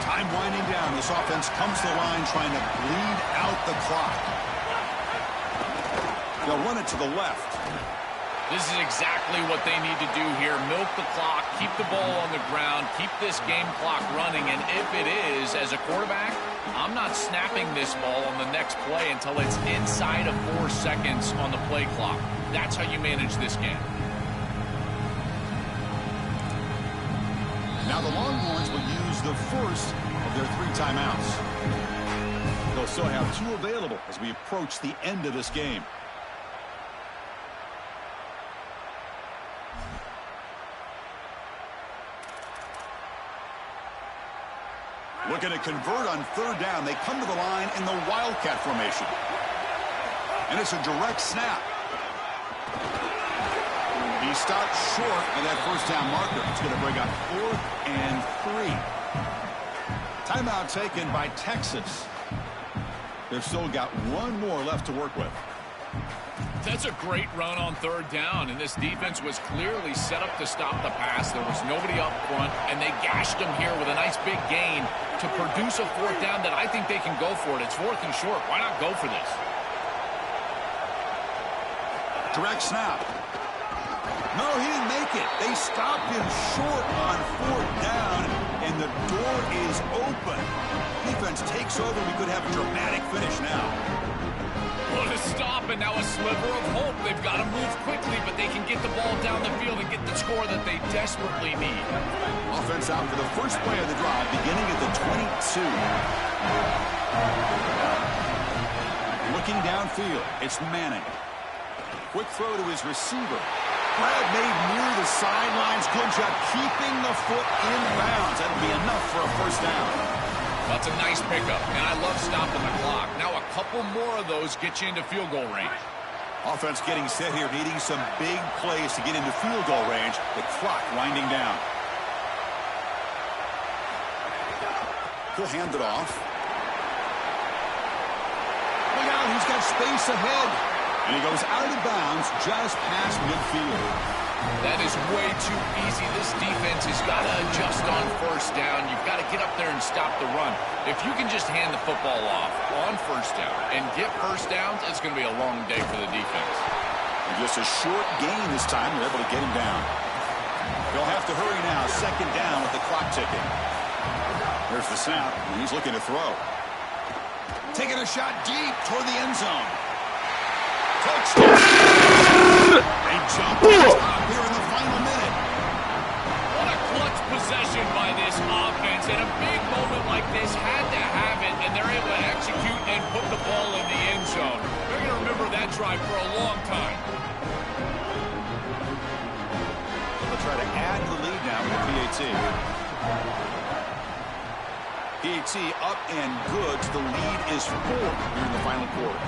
Time winding down. This offense comes to the line trying to bleed out the clock. They'll run it to the left. This is exactly what they need to do here. Milk the clock, keep the ball on the ground, keep this game clock running, and if it is, as a quarterback, I'm not snapping this ball on the next play until it's inside of 4 seconds on the play clock. That's how you manage this game. Now the Longhorns will use the first of their 3 timeouts. They'll still have 2 available as we approach the end of this game. Looking to convert on 3rd down. They come to the line in the Wildcat formation. And it's a direct snap. He stopped short of that first down marker. It's going to bring up 4th and 3. Timeout taken by Texas. They've still got 1 more left to work with. That's a great run on 3rd down, and this defense was clearly set up to stop the pass. There was nobody up front, and they gashed them here with a nice big gain to produce a 4th down that I think they can go for it. It's 4th and short. Why not go for this? Direct snap. No, he didn't make it. They stopped him short on 4th down, and the door is open. Defense takes over. We could have a dramatic finish now. What a stop, and now a sliver of hope. They've got to move quickly, but they can get the ball down the field and get the score that they desperately need. Offense out for the first play of the drive, beginning at the 22. Looking downfield, it's Manning. Quick throw to his receiver. Grab made near the sidelines. Good job keeping the foot in bounds. That'll be enough for a first down. That's a nice pickup, and I love stopping the clock. Now a couple more of those get you into field goal range. Offense getting set here, needing some big plays to get into field goal range. The clock winding down. He'll hand it off. Look out, he's got space ahead. And he goes out of bounds just past midfield. That is way too easy. This defense has got to adjust on first down. You've got to get up there and stop the run. If you can just hand the football off on first down and get first downs, it's going to be a long day for the defense. And just a short gain this time. They're able to get him down. They'll have to hurry now. Second down with the clock ticking. There's the snap, and he's looking to throw. Taking a shot deep toward the end zone. Touchdown! They jump on top here in the final minute. What a clutch possession by this offense. And a big moment like this had to have it, and they're able to execute and put the ball in the end zone. They're going to remember that drive for a long time. They'll try to add to the lead now with the PAT. PAT up and good. The lead is 4 here in the final quarter.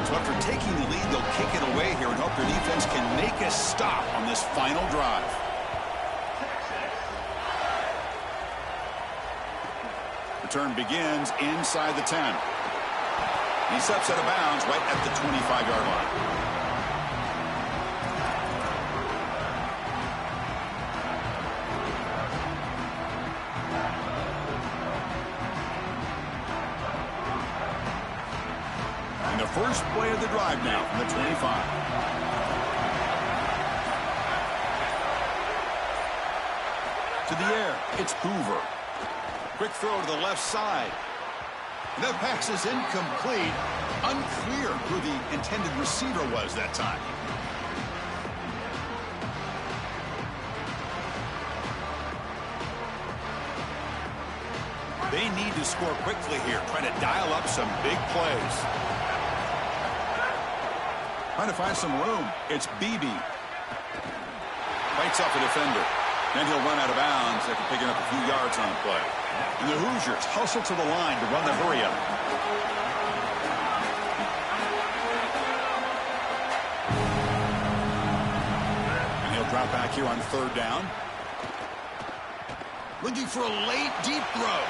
So after taking the lead, they'll kick it away here and hope their defense can make a stop on this final drive. Return begins inside the 10. He steps out of bounds right at the 25-yard line. First play of the drive now from the 25. To the air, it's Hoover. Quick throw to the left side. The pass is incomplete. Unclear who the intended receiver was that time. They need to score quickly here, trying to dial up some big plays. Trying to find some room. It's Baby. Fights off a defender. Then he'll run out of bounds after picking up a few yards on the play. And the Hoosiers hustle to the line to run the hurry-up. And he'll drop back here on third down. Looking for a late, deep throw.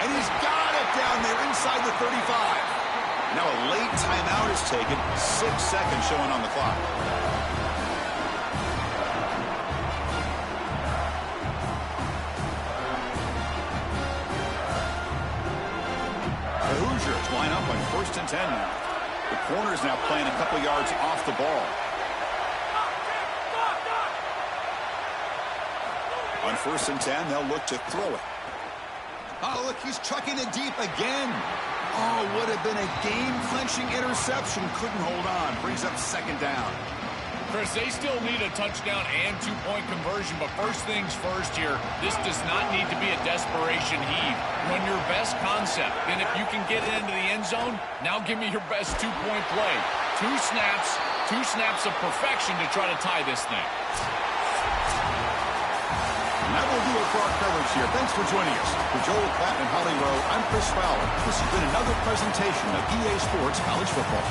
And he's got it down there inside the 35. Now a late timeout is taken. 6 seconds showing on the clock. The Hoosiers line up on 1st and 10 now. The corner's now playing a couple yards off the ball. On 1st and 10, they'll look to throw it. Oh, look, he's chucking it deep again. Oh, would have been a game-clinching interception. Couldn't hold on. Brings up second down. Chris, they still need a touchdown and two-point conversion, but first things first here, this does not need to be a desperation heave. Run your best concept. Then if you can get it into the end zone, now give me your best two-point play. Two snaps of perfection to try to tie this thing. And that will do it for our coverage here. Thanks for joining us. For Joel Platt and Holly Rowe, I'm Chris Fowler. This has been another presentation of EA Sports College Football.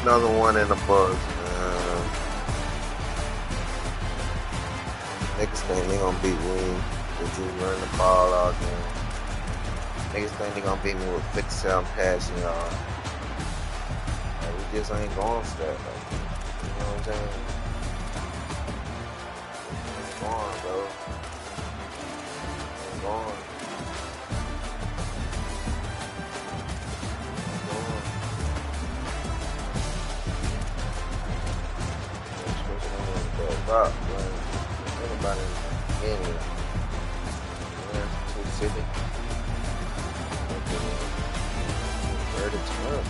Another one in the buzz, man. Niggas think they gonna beat me with just running the ball all game. Niggas think they gonna beat me with 57 passing yards. Like, we just ain't going to that. Like, you know what I'm saying? gone, bro. I'm gone. Rock, anybody in here. Too silly. Word it's up.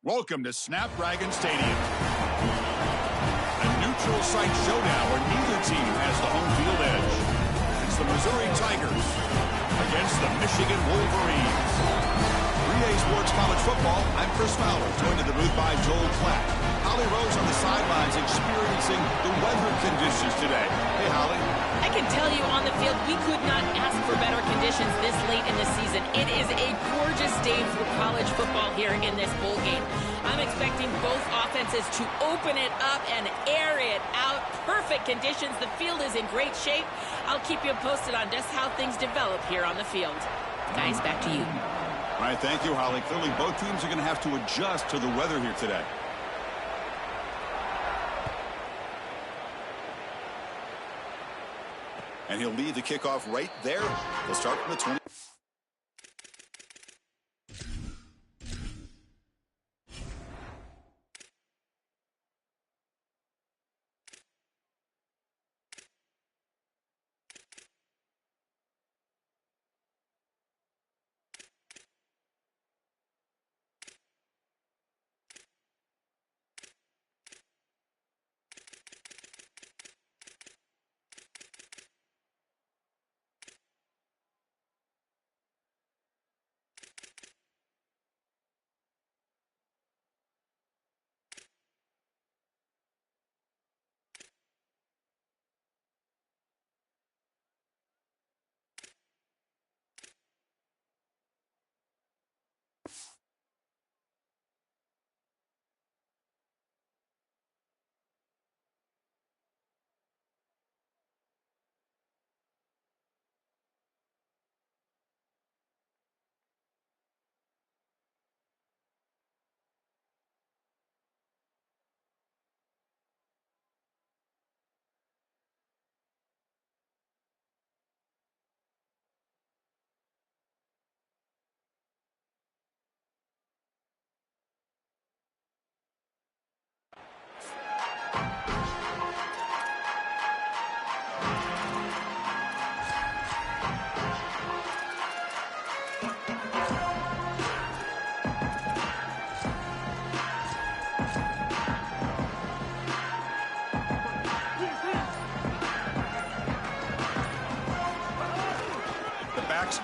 Welcome to Snapdragon Stadium. A neutral site showdown where neither team has the home field edge. It's the Missouri Tigers against the Michigan Wolverines. 3A Sports College Football, I'm Chris Fowler, joined in the booth by Joel Klatt. Holly Rose on the sidelines experiencing the weather conditions today. Hey, Holly. I can tell you on the field, we could not ask for better conditions this late in the season. It is a gorgeous day for college football here in this bowl game. I'm expecting both offenses to open it up and air it out. Perfect conditions. The field is in great shape. I'll keep you posted on just how things develop here on the field. Guys, back to you. All right, thank you, Holly. Clearly, both teams are going to have to adjust to the weather here today. And he'll lead the kickoff right there. They'll start from the 20.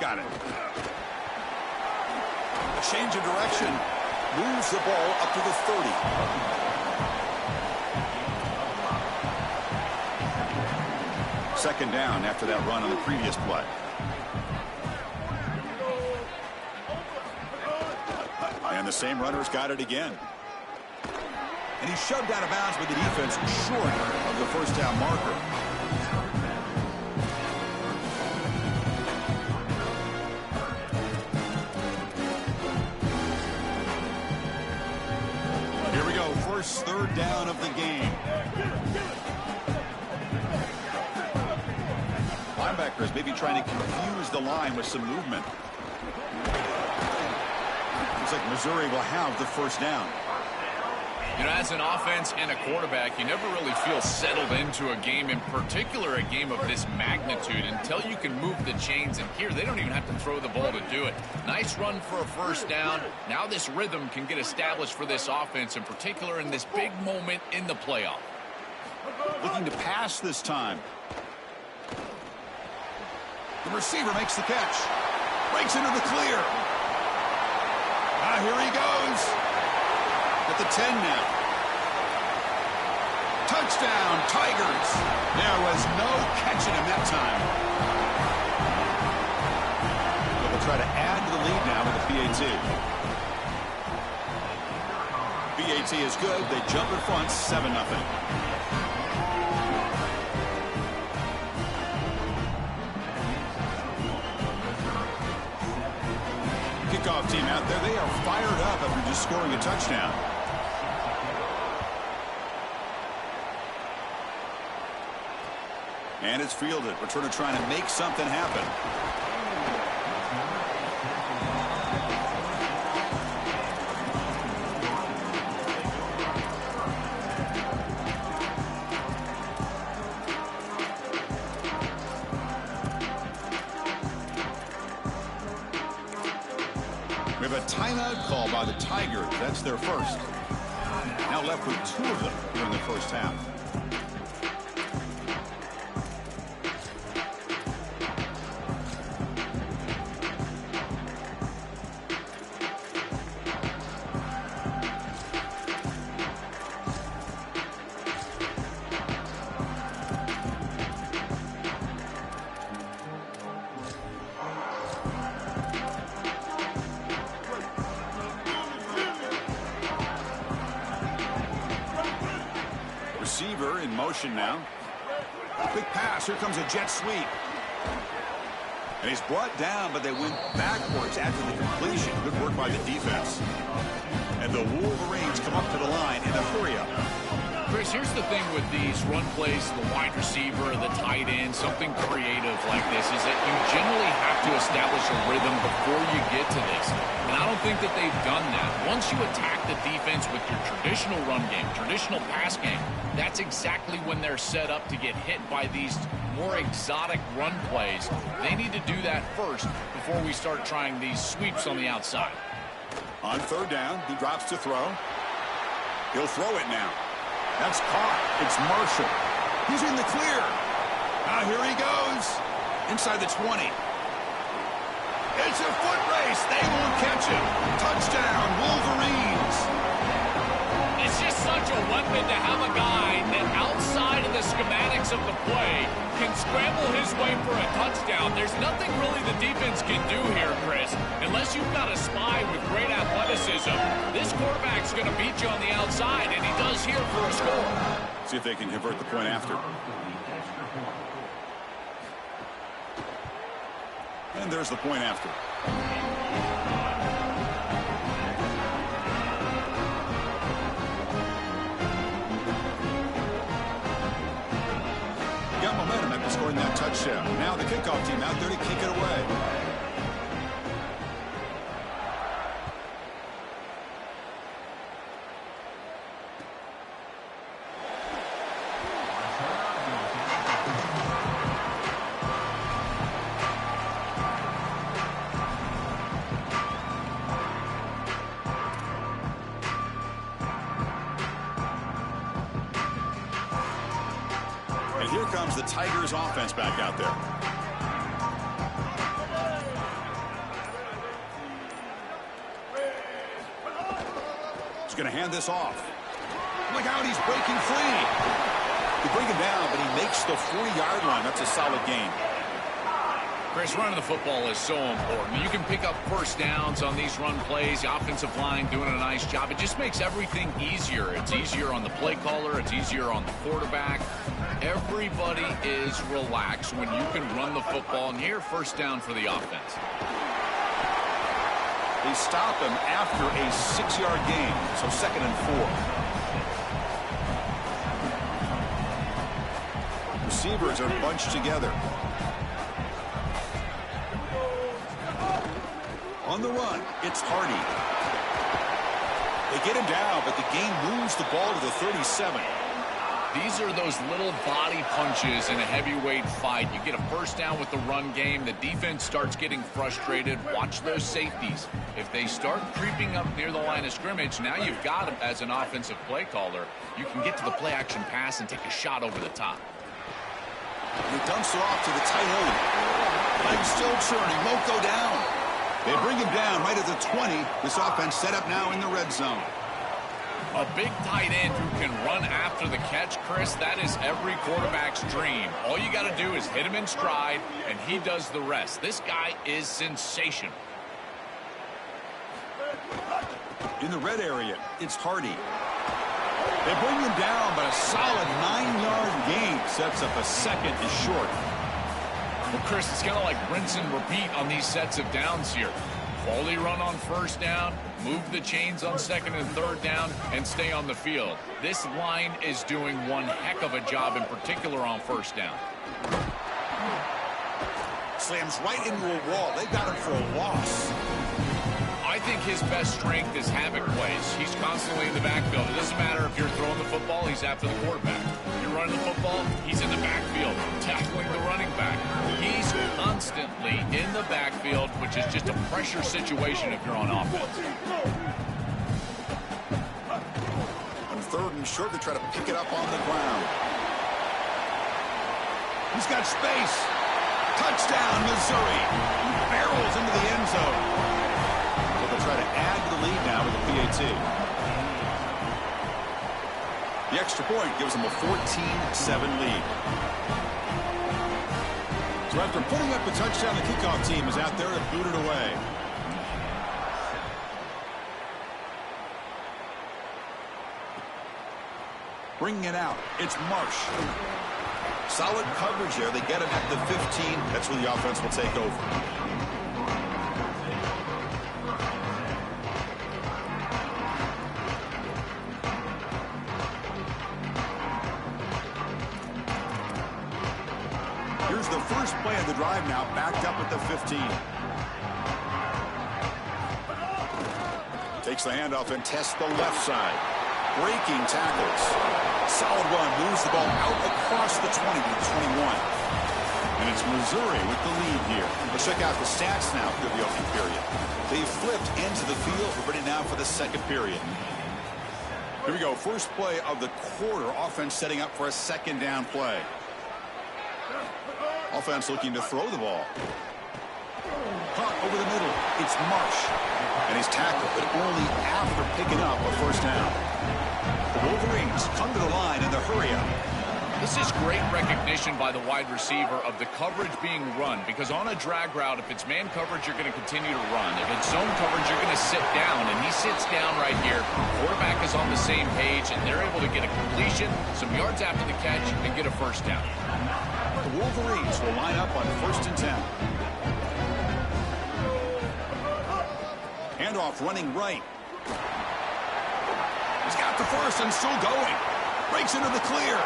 Got it. A change of direction moves the ball up to the 30. Second down after that run on the previous play. And the same runner's got it again. And he's shoved out of bounds with the defense short of the first down marker. Third down of the game. Linebackers maybe trying to confuse the line with some movement. Looks like Missouri will have the first down. You know, as an offense and a quarterback, you never really feel settled into a game, in particular a game of this magnitude, until you can move the chains. And here, they don't even have to throw the ball to do it. Nice run for a first down. Now this rhythm can get established for this offense, in particular in this big moment in the playoff. Looking to pass this time. The receiver makes the catch. Breaks into the clear. Here he goes. At the 10 now. Touchdown, Tigers. There was no catching him that time. But they'll try to add to the lead now with a PAT. PAT is good. They jump in front, 7-0. Kickoff team out there. They are fired up after just scoring a touchdown. And it's fielded. Returner trying to make something happen. We have a timeout call by the Tigers. That's their first. Now left with 2 of them here in the first half. Receiver in motion now. Quick pass. Here comes a jet sweep. And he's brought down, but they went backwards after the completion. Good work by the defense. And the Wolverines come up to the line in a hurry-up. Chris, here's the thing with these run plays, the wide receiver, the tight end, something creative like this, is that you generally have to establish a rhythm before you get to this. And I don't think that they've done that. Once you attack the defense with your traditional run game, traditional pass game, that's exactly when they're set up to get hit by these more exotic run plays. They need to do that first before we start trying these sweeps on the outside. On third down, he drops to throw. He'll throw it now. That's caught. It's Marshall. He's in the clear. Now here he goes. Inside the 20. It's a foot race. They won't catch him. Touchdown, Wolverines. It's just such a weapon to have a guy that outside of the schematics of the play can scramble his way for a touchdown. There's nothing really the defense can do here, Chris. Unless you've got a spy with great athleticism, this quarterback's going to beat you on the outside, and he does here for a score. See if they can convert the point after. And there's the point after. Got momentum after scoring that touchdown. Now the kickoff team out there to kick it away. And here comes the Tigers offense back out there. He's going to hand this off. Look out, he's breaking free. They bring him down, but he makes the 40-yard line. That's a solid gain. Chris, running the football is so important. You can pick up first downs on these run plays. The offensive line doing a nice job. It just makes everything easier. It's easier on the play caller. It's easier on the quarterback. Everybody is relaxed when you can run the football. And here, first down for the offense. They stop him after a 6-yard gain, so 2nd and 4. Receivers are bunched together. On the run, it's Hardy. They get him down, but the game moves the ball to the 37. These are those little body punches in a heavyweight fight. You get a first down with the run game. The defense starts getting frustrated. Watch those safeties. If they start creeping up near the line of scrimmage, now you've got them as an offensive play caller. You can get to the play-action pass and take a shot over the top. He dumps it off to the tight end. Legs still churning, won't go down. They bring him down right at the 20. This offense set up now in the red zone. A big tight end who can run after the catch, Chris, that is every quarterback's dream. All you got to do is hit him in stride, and he does the rest. This guy is sensational. In the red area, it's Hardy. They bring him down, but a solid 9-yard gain sets up a second is short. Well, Chris, it's kind of like rinse and repeat on these sets of downs here. Quality run on first down, move the chains on 2nd and 3rd down, and stay on the field. This line is doing one heck of a job, in particular on first down. Slams right into a wall. They got him for a loss. I think his best strength is havoc plays. He's constantly in the backfield. It doesn't matter if you're throwing the football, he's after the quarterback. If you're running the football, he's in the backfield, tackling the running back. He's constantly in the backfield, which is just a pressure situation if you're on offense. On 3rd and short, they try to pick it up on the ground. He's got space. Touchdown, Missouri. He barrels into the end zone. They'll try to add to the lead now with a PAT. The extra point gives them a 14-7 lead. So after putting up the touchdown, the kickoff team is out there to boot it away. Bringing it out, it's Marsh. Solid coverage there. They get him at the 15. That's where the offense will take over. Here's the first play of the drive now, backed up at the 15. Takes the handoff and tests the left side. Breaking tackles. Solid run. Moves the ball out across the 20 to the 21. And it's Missouri with the lead here. Let's check out the stats now for the opening period. They flipped into the field. We're ready now for the second period. Here we go. First play of the quarter. Offense setting up for a second down play. Offense looking to throw the ball. Punt over the middle. It's Marsh. And he's tackled, but only after picking up a first down. The Wolverines come to the line in the hurry-up. This is great recognition by the wide receiver of the coverage being run, because on a drag route, if it's man coverage, you're going to continue to run. If it's zone coverage, you're going to sit down, and he sits down right here. Quarterback is on the same page, and they're able to get a completion, some yards after the catch, and get a first down. The Wolverines will line up on 1st and 10. Handoff running right. He's got the first and still going. Breaks into the clear.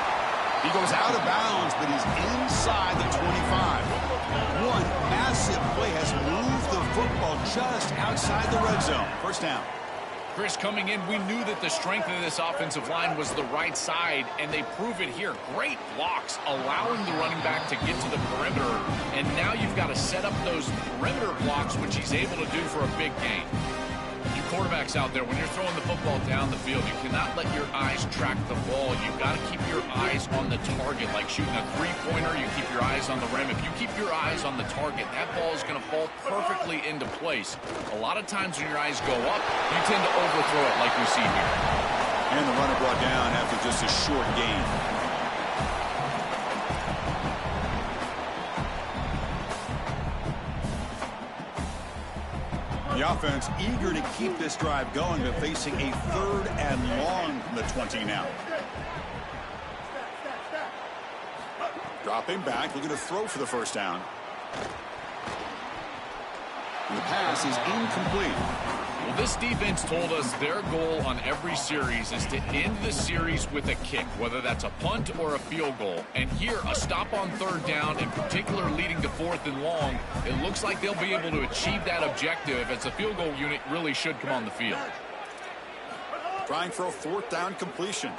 He goes out of bounds, but he's inside the 25. One massive play has moved the football just outside the red zone. First down. Chris, coming in, we knew that the strength of this offensive line was the right side, and they prove it here. Great blocks, allowing the running back to get to the perimeter, and now you've got to set up those perimeter blocks, which he's able to do for a big gain. You quarterbacks out there, when you're throwing the football down the field, you cannot let your eyes track the ball. You've got to keep your eyes on the target. Like shooting a three-pointer, you keep your eyes on the rim. If you keep your eyes on the target, that ball is going to fall perfectly into place. A lot of times when your eyes go up, you tend to overthrow it like we see here. And the runner brought down after just a short gain. The offense eager to keep this drive going, but facing a 3rd and long from the 20 now. Dropping back, looking to throw for the first down. And the pass is incomplete. Well, this defense told us their goal on every series is to end the series with a kick, whether that's a punt or a field goal. And here, a stop on 3rd down, in particular leading to 4th and long, it looks like they'll be able to achieve that objective as the field goal unit really should come on the field. Trying for a 4th down completion.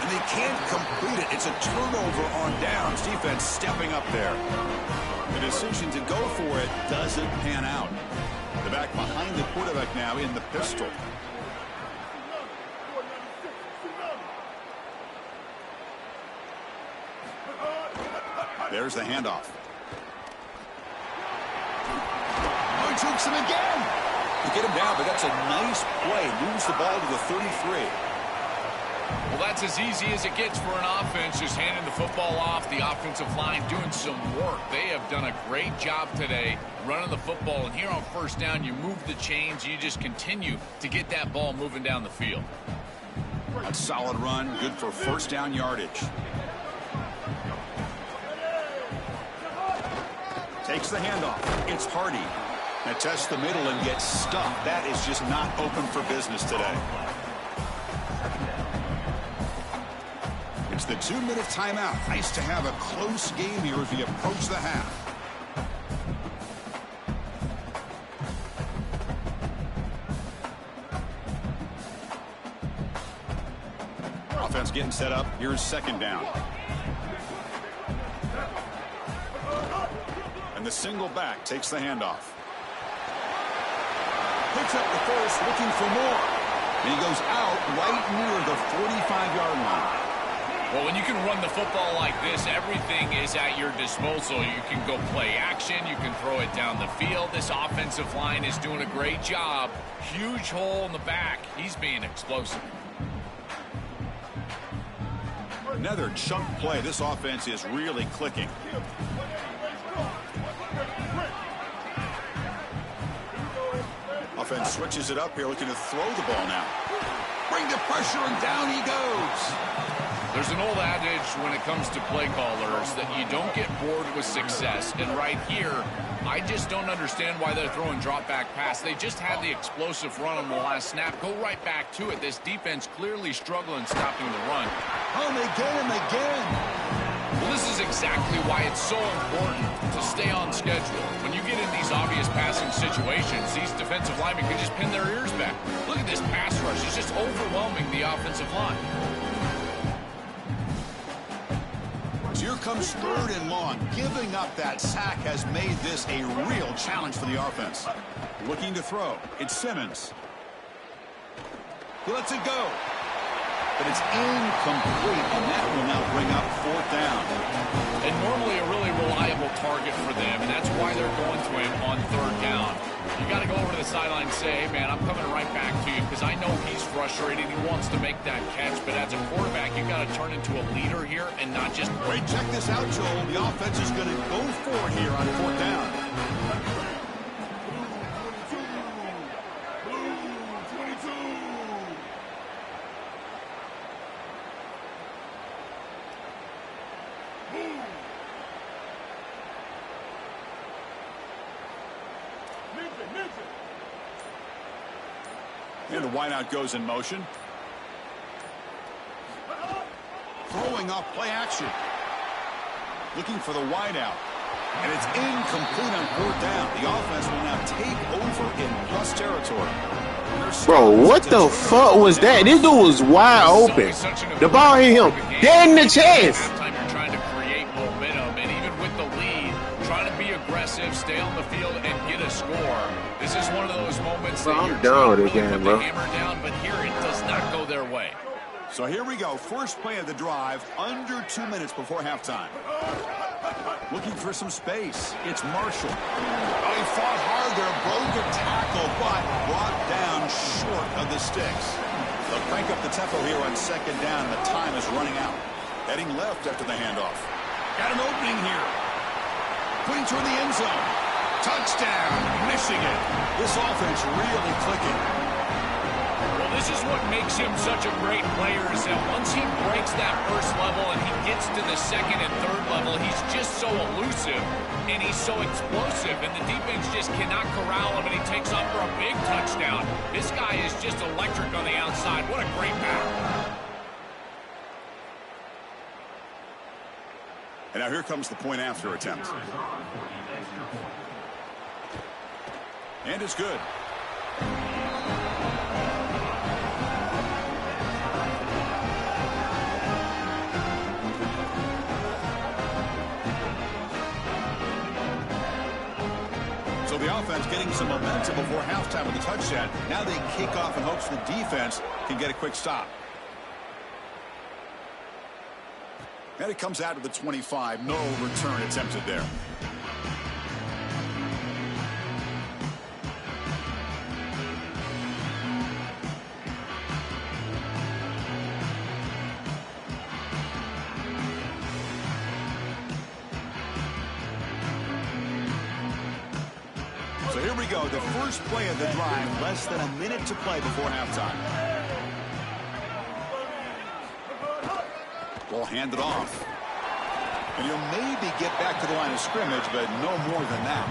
And they can't complete it. It's a turnover on downs. Defense stepping up there. The decision to go for it doesn't pan out. The back behind the quarterback now in the pistol. There's the handoff. Oh, he jukes him again. To get him down, but that's a nice play. Moves the ball to the 33. Well, that's as easy as it gets for an offense, just handing the football off. The offensive line doing some work. They have done a great job today running the football. And here on 1st down, you move the chains. You just continue to get that ball moving down the field. A solid run, good for 1st down yardage. Takes the handoff. It's Hardy. That tests the middle and gets stuffed. That is just not open for business today. It's the 2-minute timeout. Nice to have a close game here as we approach the half. Offense getting set up. Here's 2nd down. And the single back takes the handoff. Picks up the first, looking for more. And he goes out right near the 45-yard line. Well, when you can run the football like this, everything is at your disposal. You can go play action. You can throw it down the field. This offensive line is doing a great job. Huge hole in the back. He's being explosive. Another chunk play. This offense is really clicking. Offense switches it up here, looking to throw the ball now. Bring the pressure, and down he goes. There's an old adage when it comes to play callers that you don't get bored with success. And right here, I just don't understand why they're throwing drop-back pass. They just had the explosive run on the last snap. Go right back to it. This defense clearly struggling stopping the run. Oh, they get him again. Well, this is exactly why it's so important to stay on schedule. When you get in these obvious passing situations, these defensive linemen can just pin their ears back. Look at this pass rush. It's just overwhelming the offensive line. Here comes 3rd and long. Giving up that sack has made this a real challenge for the offense. Looking to throw. It's Simmons. He lets it go. But it's incomplete, and that will now bring up 4th down. And normally a really reliable target for them, and that's why they're going to him on 3rd down. You got to go over to the sideline and say, hey, man, I'm coming right back to you because I know he's frustrated. He wants to make that catch, but as a quarterback, you got to turn into a leader here and not just... Wait, check this out, Joel. The offense is going to go for it here on 4th down. And the wideout goes in motion. Throwing off play action. Looking for the wideout. And it's incomplete on 4th down. The offense will now take over in plus territory. Bro, what the fuck was that? This dude was wide open. The ball hit him dead in the chest. You're trying to create momentum, and even with the lead, trying to be aggressive, stay on the field, and get a score. This is one of those moments that I'm you're done with really it again, put bro. the hammer down, but here it does not go their way. So here we go. First play of the drive, under 2 minutes before halftime. Looking for some space. It's Marshall. Oh, he fought hard there, broke a tackle, but brought down short of the sticks. They'll crank up the tempo here on 2nd down. The time is running out. Heading left after the handoff. Got an opening here. Putting toward the end zone. Touchdown, Michigan. This offense really clicking. Well, this is what makes him such a great player is that once he breaks that first level and he gets to the 2nd and 3rd level, he's just so elusive and he's so explosive, and the defense just cannot corral him, and he takes off for a big touchdown. This guy is just electric on the outside. What a great back. And now here comes the point after attempt. And it's good. So the offense getting some momentum before halftime with a touchdown. Now they kick off in hopes the defense can get a quick stop. And it comes out to the 25. No return attempted there. So here we go, the first play of the drive, less than a minute to play before halftime. Ball handed off. And he'll maybe get back to the line of scrimmage, but no more than that.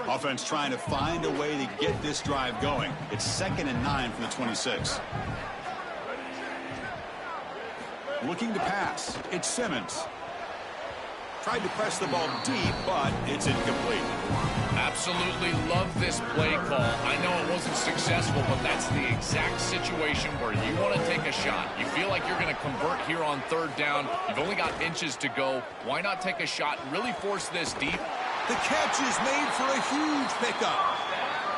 Offense trying to find a way to get this drive going. It's 2nd and 9 from the 26. Looking to pass. It's Simmons. Tried to press the ball deep, but it's incomplete. Absolutely love this play call. I know it wasn't successful, but that's the exact situation where you want to take a shot. You feel like you're going to convert here on 3rd down. You've only got inches to go. Why not take a shot and really force this deep? The catch is made for a huge pickup.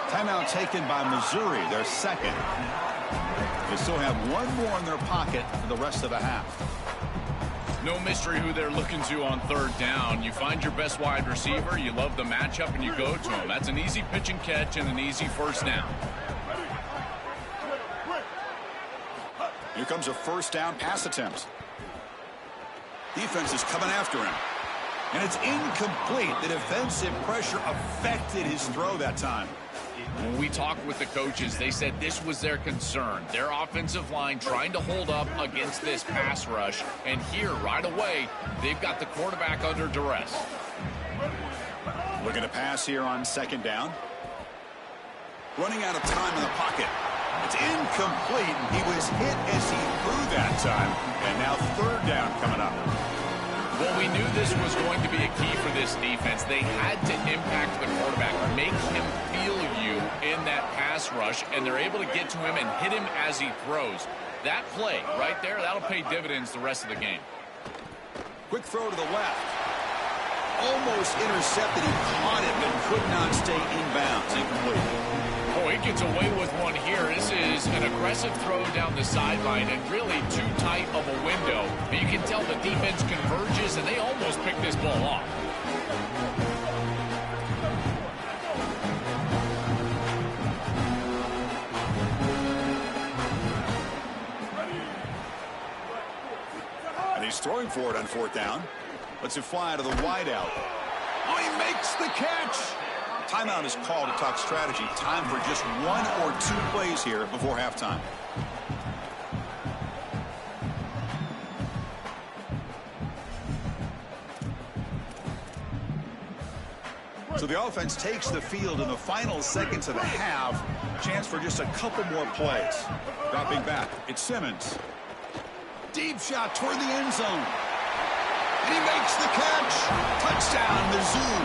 Timeout taken by Missouri, their 2nd. They still have one more in their pocket for the rest of the half. No mystery who they're looking to on 3rd down. You find your best wide receiver, you love the matchup, and you go to him. That's an easy pitch and catch and an easy first down. Here comes a first down pass attempt. Defense is coming after him. And it's incomplete. The defensive pressure affected his throw that time. When we talked with the coaches, they said this was their concern. Their offensive line trying to hold up against this pass rush. And here, right away, they've got the quarterback under duress. Looking to pass here on second down. Running out of time in the pocket. It's incomplete. He was hit as he threw that time. And now third down coming up. Well, we knew this was going to be a key for this defense. They had to impact the quarterback, make him feel you in that pass rush, and they're able to get to him and hit him as he throws. That play right there, that'll pay dividends the rest of the game. Quick throw to the left. Almost intercepted. He caught it, but could not stay inbounds. Incomplete. Oh, he gets away with one here. This is an aggressive throw down the sideline and really too tight of a window. But you can tell the defense converges, and they almost pick this ball off. And he's throwing for it on fourth down. Lets it fly to the wideout. Oh, he makes the catch. Timeout is called to talk strategy. Time for just one or two plays here before halftime. So the offense takes the field in the final seconds of the half. Chance for just a couple more plays. Dropping back, it's Simmons. Deep shot toward the end zone. And he makes the catch. Touchdown, Mizzou.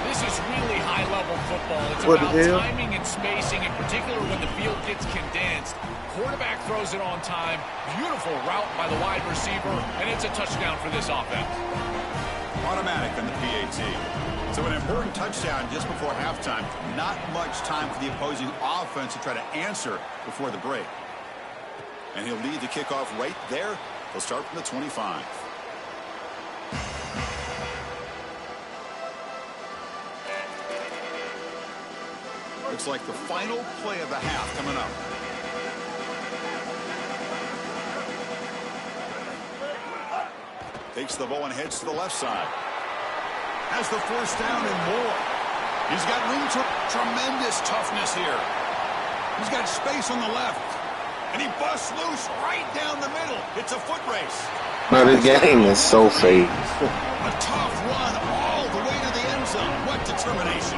This is really high-level football. It's about timing and spacing, in particular when the field gets condensed. Quarterback throws it on time. Beautiful route by the wide receiver, and it's a touchdown for this offense. Automatic on the PAT. So an important touchdown just before halftime. Not much time for the opposing offense to try to answer before the break. And he'll lead the kickoff right there. He'll start from the 25. Looks like the final play of the half coming up. Takes the ball and heads to the left side. Has the first down and more. He's got room to tremendous toughness here. He's got space on the left. And he busts loose right down the middle. It's a foot race. No, this game is so fake. A tough run all the way to the end zone. What determination.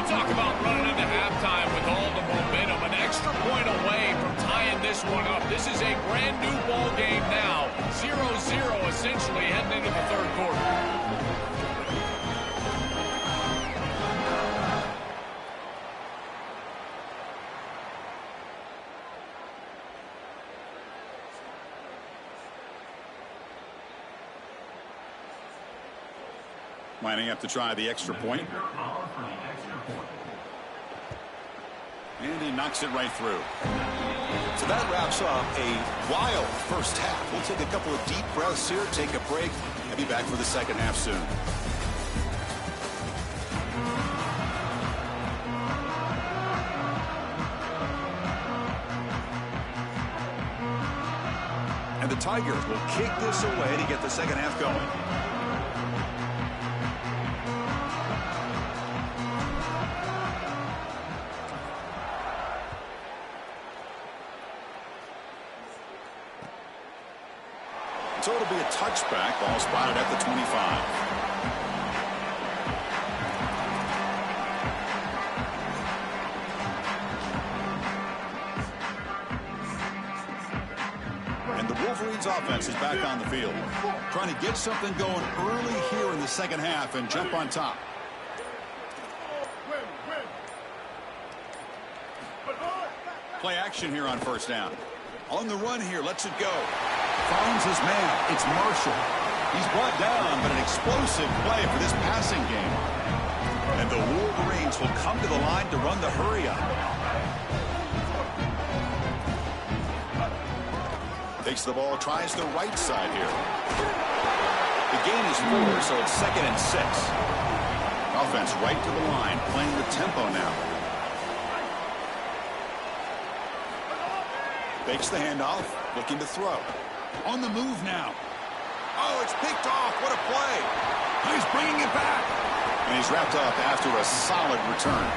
Talk about running into halftime with all the momentum. An extra point away from tying this one up. This is a brand new ball game now. 0-0 essentially heading into the third quarter. Lining up to try the extra point. And he knocks it right through. So that wraps up a wild first half. We'll take a couple of deep breaths here, take a break, and be back for the second half soon. And the Tigers will kick this away to get the second half going. So it'll be a touchback. Ball spotted at the 25. And the Wolverines offense is back on the field. Trying to get something going early here in the second half and jump on top. Play action here on first down. On the run here, lets it go. Finds his man. It's Marshall. He's brought down, but an explosive play for this passing game. And the Wolverines will come to the line to run the hurry up. Takes the ball, tries the right side here. The gain is 4, so it's 2nd and 6. Offense right to the line, playing with tempo now. Fakes the handoff, looking to throw. On the move now. Oh, it's picked off. What a play. He's bringing it back. And he's wrapped up after a solid return.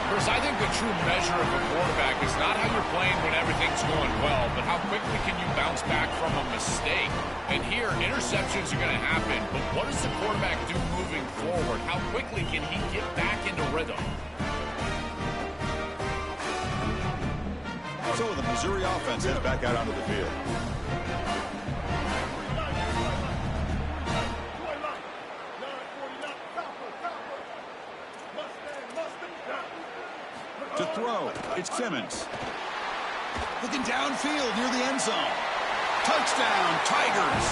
Chris, I think the true measure of a quarterback is not how you're playing when everything's going well, but how quickly can you bounce back from a mistake. And here, interceptions are going to happen, but what does the quarterback do moving forward? How quickly can he get back into rhythm? So the Missouri offense heads back out onto the field. To throw, it's Simmons. Looking downfield near the end zone. Touchdown, Tigers.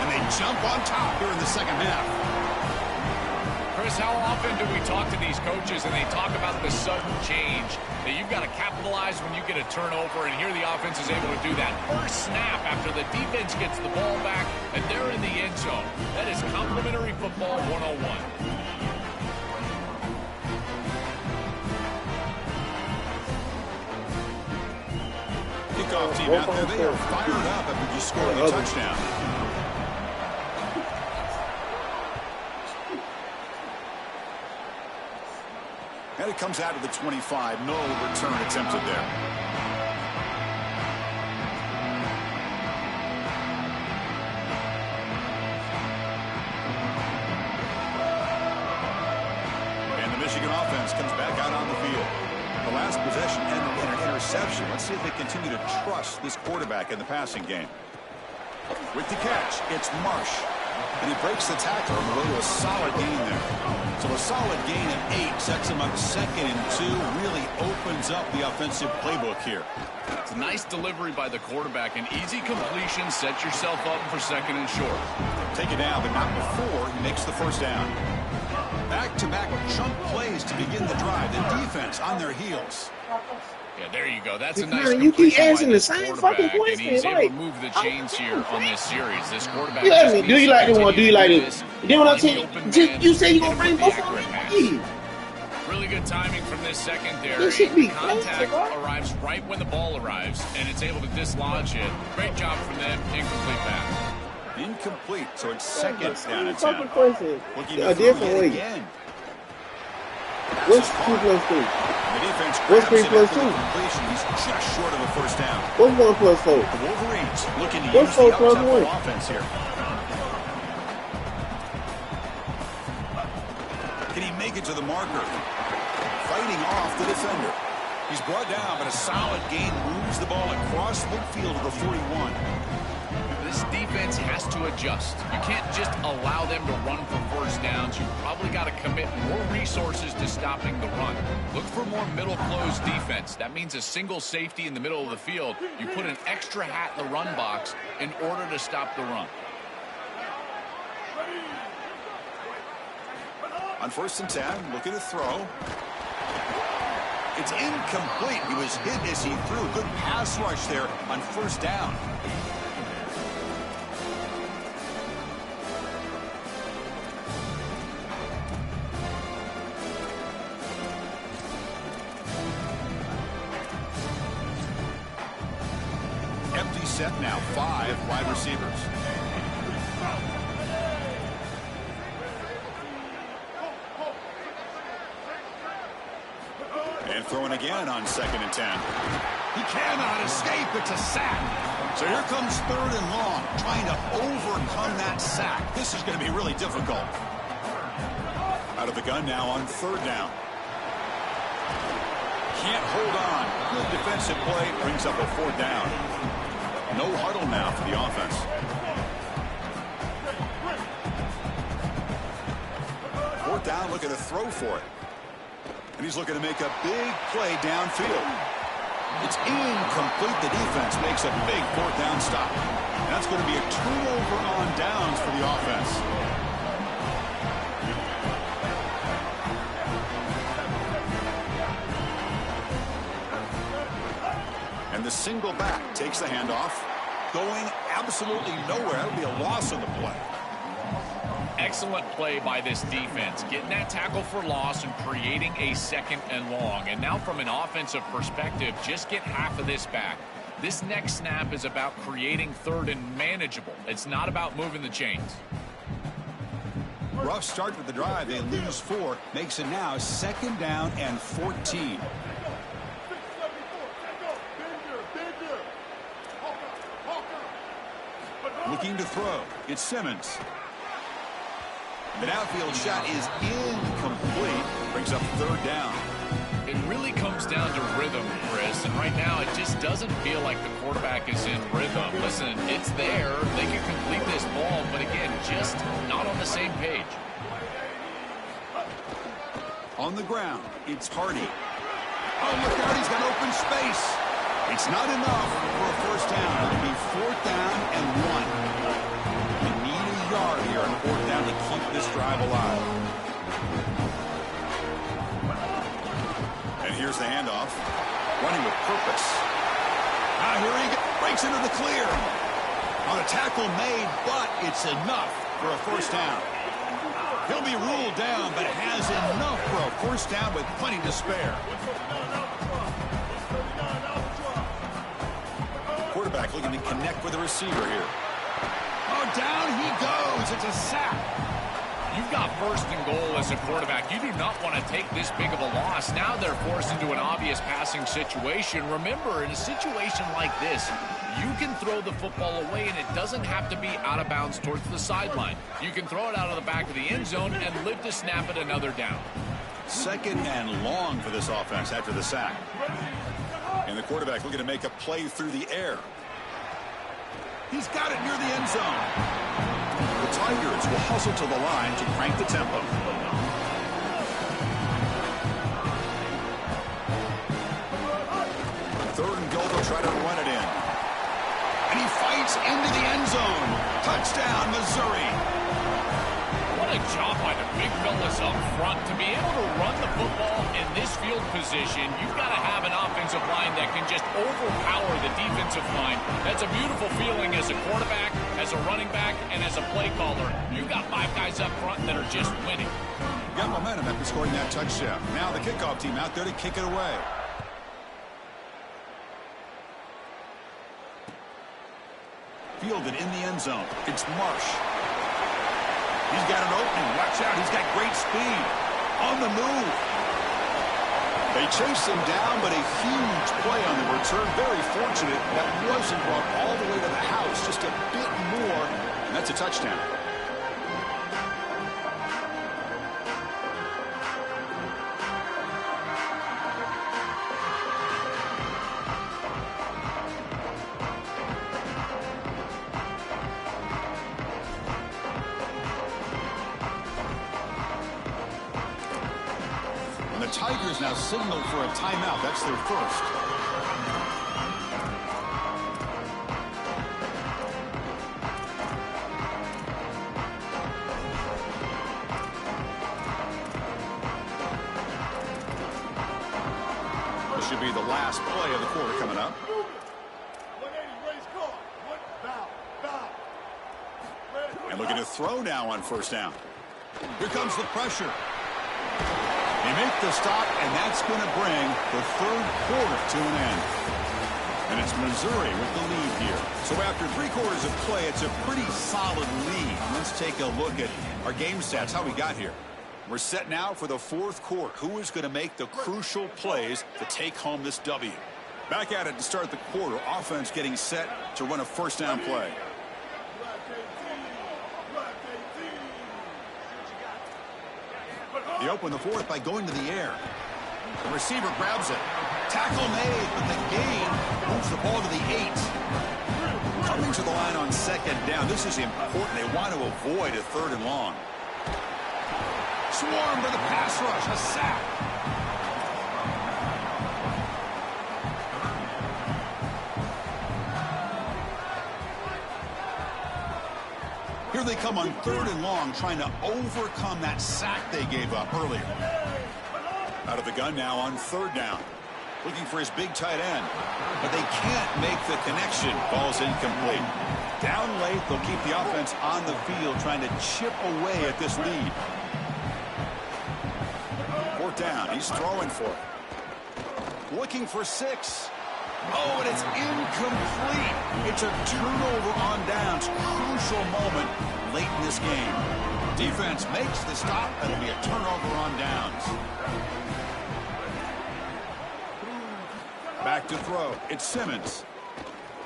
And they jump on top here in the second half. Chris, how often do we talk to these coaches and they talk about the sudden change, that you've got to capitalize when you get a turnover, and here the offense is able to do that first snap after the defense gets the ball back, and they're in the end zone. That is complimentary football 101. Kickoff team out there, they are fired up after just scoring a touchdown. And it comes out of the 25. No return attempted there. And the Michigan offense comes back out on the field. The last possession ended in an interception. Let's see if they continue to trust this quarterback in the passing game. With the catch, it's Marsh. And he breaks the tackle on the way to a solid gain there. So a solid gain of 8 sets him up 2nd and 2. Really opens up the offensive playbook here. It's a nice delivery by the quarterback. An easy completion. Set yourself up for 2nd and short. Take it down, but not before he makes the first down. Back-to-back chunk plays to begin the drive. The defense on their heels. Yeah, there you go. That's a nice You keep asking the same same fucking and question. he's able Like, to move the chains here on this series. This quarterback. You ask me, just do you needs like to this one? Do you like continue this? to do Then when I in tell the you, open just man, you say you hit gonna him bring with both the of them. accurate Yeah. pass. Really good timing from this secondary. This should be Contact classic, right? arrives right when the ball arrives, and it's able to dislodge it. Great job from them. Incomplete pass. Incomplete, so it's 2nd down and 10. Fucking question. Looking A to throw different yet way. again. What's 2 plus 3? The defense What's grabs 3 it plus after 2? the completion. He's just short of a first down. What's 1 plus 4? The Wolverines looking to What's use the 4 plus up-tempo 1? offense here. Can he make it to the marker? Fighting off the defender. He's brought down, but a solid gain moves the ball across midfield to the 41. This defense has to adjust. You can't just allow them to run for first downs. You've probably got to commit more resources to stopping the run. Look for more middle close defense. That means a single safety in the middle of the field. You put an extra hat in the run box in order to stop the run. On 1st and 10, looking to throw. It's incomplete. He was hit as he threw. Good pass rush there on 1st down. Empty set now. 5 wide receivers. And throwing again on 2nd and 10. He cannot escape. It's a sack. So here comes 3rd and long, trying to overcome that sack. This is going to be really difficult. Out of the gun now on 3rd down. Can't hold on. Good defensive play. Brings up a 4th down. No huddle now for the offense. 4th down, looking to throw for it. And he's looking to make a big play downfield. It's incomplete. The defense makes a big 4th down stop. And that's going to be a turnover on downs for the offense. And the single back takes the handoff. Going absolutely nowhere. That would be a loss on the play. Excellent play by this defense, getting that tackle for loss and creating a 2nd and long. And now from an offensive perspective, just get half of this back. This next snap is about creating 3rd and manageable. It's not about moving the chains. rough start to the drive. They lose 4. Makes it now 2nd down and 14. Looking to throw. It's Simmons. The downfield shot is incomplete. Brings up 3rd down. It really comes down to rhythm, Chris, and right now it just doesn't feel like the quarterback is in rhythm. Listen, it's there. They can complete this ball, but again, just not on the same page. On the ground, it's Hardy. Oh, look out, he's got open space. It's not enough for a 1st down. It'll be 4th down and 1. They need a yard here on 4th down to keep this drive alive. And here's the handoff. Running with purpose. Now here he breaks into the clear. On a tackle made, but it's enough for a 1st down. He'll be ruled down, but has enough for a 1st down with plenty to spare. Quarterback looking to connect with the receiver here. Oh, down he goes. It's a sack. You've got 1st and goal as a quarterback. You do not want to take this big of a loss. Now they're forced into an obvious passing situation. Remember, in a situation like this, you can throw the football away, and it doesn't have to be out of bounds towards the sideline. You can throw it out of the back of the end zone and live to snap it another down. 2nd and long for this offense after the sack. And the quarterback looking to make a play through the air. He's got it near the end zone. The Tigers will hustle to the line to crank the tempo. 3rd and goal, they'll try to run it in. And he fights into the end zone. Touchdown, Missouri. What a job by the big fellas up front. To be able to run the football in this field position, you've got to have an offensive line that can just overpower the defensive line. That's a beautiful feeling as a quarterback, as a running back, and as a play caller. You've got 5 guys up front that are just winning. Got momentum after scoring that touchdown. Now the kickoff team out there to kick it away. Fielded in the end zone. It's Marsh. He's got an opening. Watch out. He's got great speed. On the move. They chase him down, but a huge play on the return. Very fortunate that wasn't brought all the way to the house. Just a bit more, and that's a touchdown. Tigers now signaled for a timeout. That's their 1st. This should be the last play of the quarter coming up. And looking to throw now on 1st down. Here comes the pressure. They make the stop, and that's going to bring the 3rd quarter to an end. And it's Missouri with the lead here. So after 3 quarters of play, it's a pretty solid lead. Let's take a look at our game stats, how we got here. We're set now for the 4th quarter. Who is going to make the crucial plays to take home this W? Back at it to start the quarter. Offense getting set to run a 1st down play. They open the 4th by going to the air. The receiver grabs it. Tackle made, but the gain moves the ball to the 8. Coming to the line on 2nd down. This is important. They want to avoid a 3rd and long. Swarm for the pass rush. A sack. Here they come on 3rd and long, trying to overcome that sack they gave up earlier. Out of the gun now on 3rd down. Looking for his big tight end. But they can't make the connection. Ball's incomplete. Down late, they'll keep the offense on the field, trying to chip away at this lead. 4th down. He's throwing for it. Looking for 6. Oh, and it's incomplete. It's a turnover on downs. Crucial moment late in this game. Defense makes the stop. That'll be a turnover on downs. Back to throw. It's Simmons.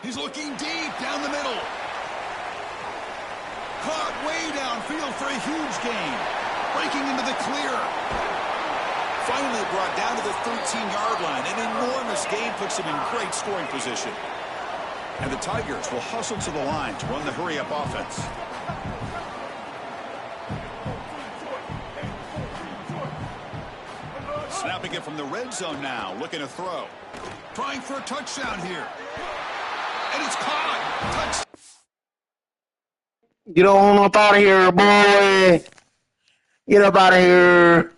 He's looking deep down the middle. Caught way downfield for a huge gain. Breaking into the clear. Finally brought down to the 13-yard line. An enormous gain puts him in great scoring position. And the Tigers will hustle to the line to run the hurry-up offense. Snapping it from the red zone now. Looking to throw. Trying for a touchdown here. And it's caught. Touchdown. Get on up out of here, boy. Get up out of here.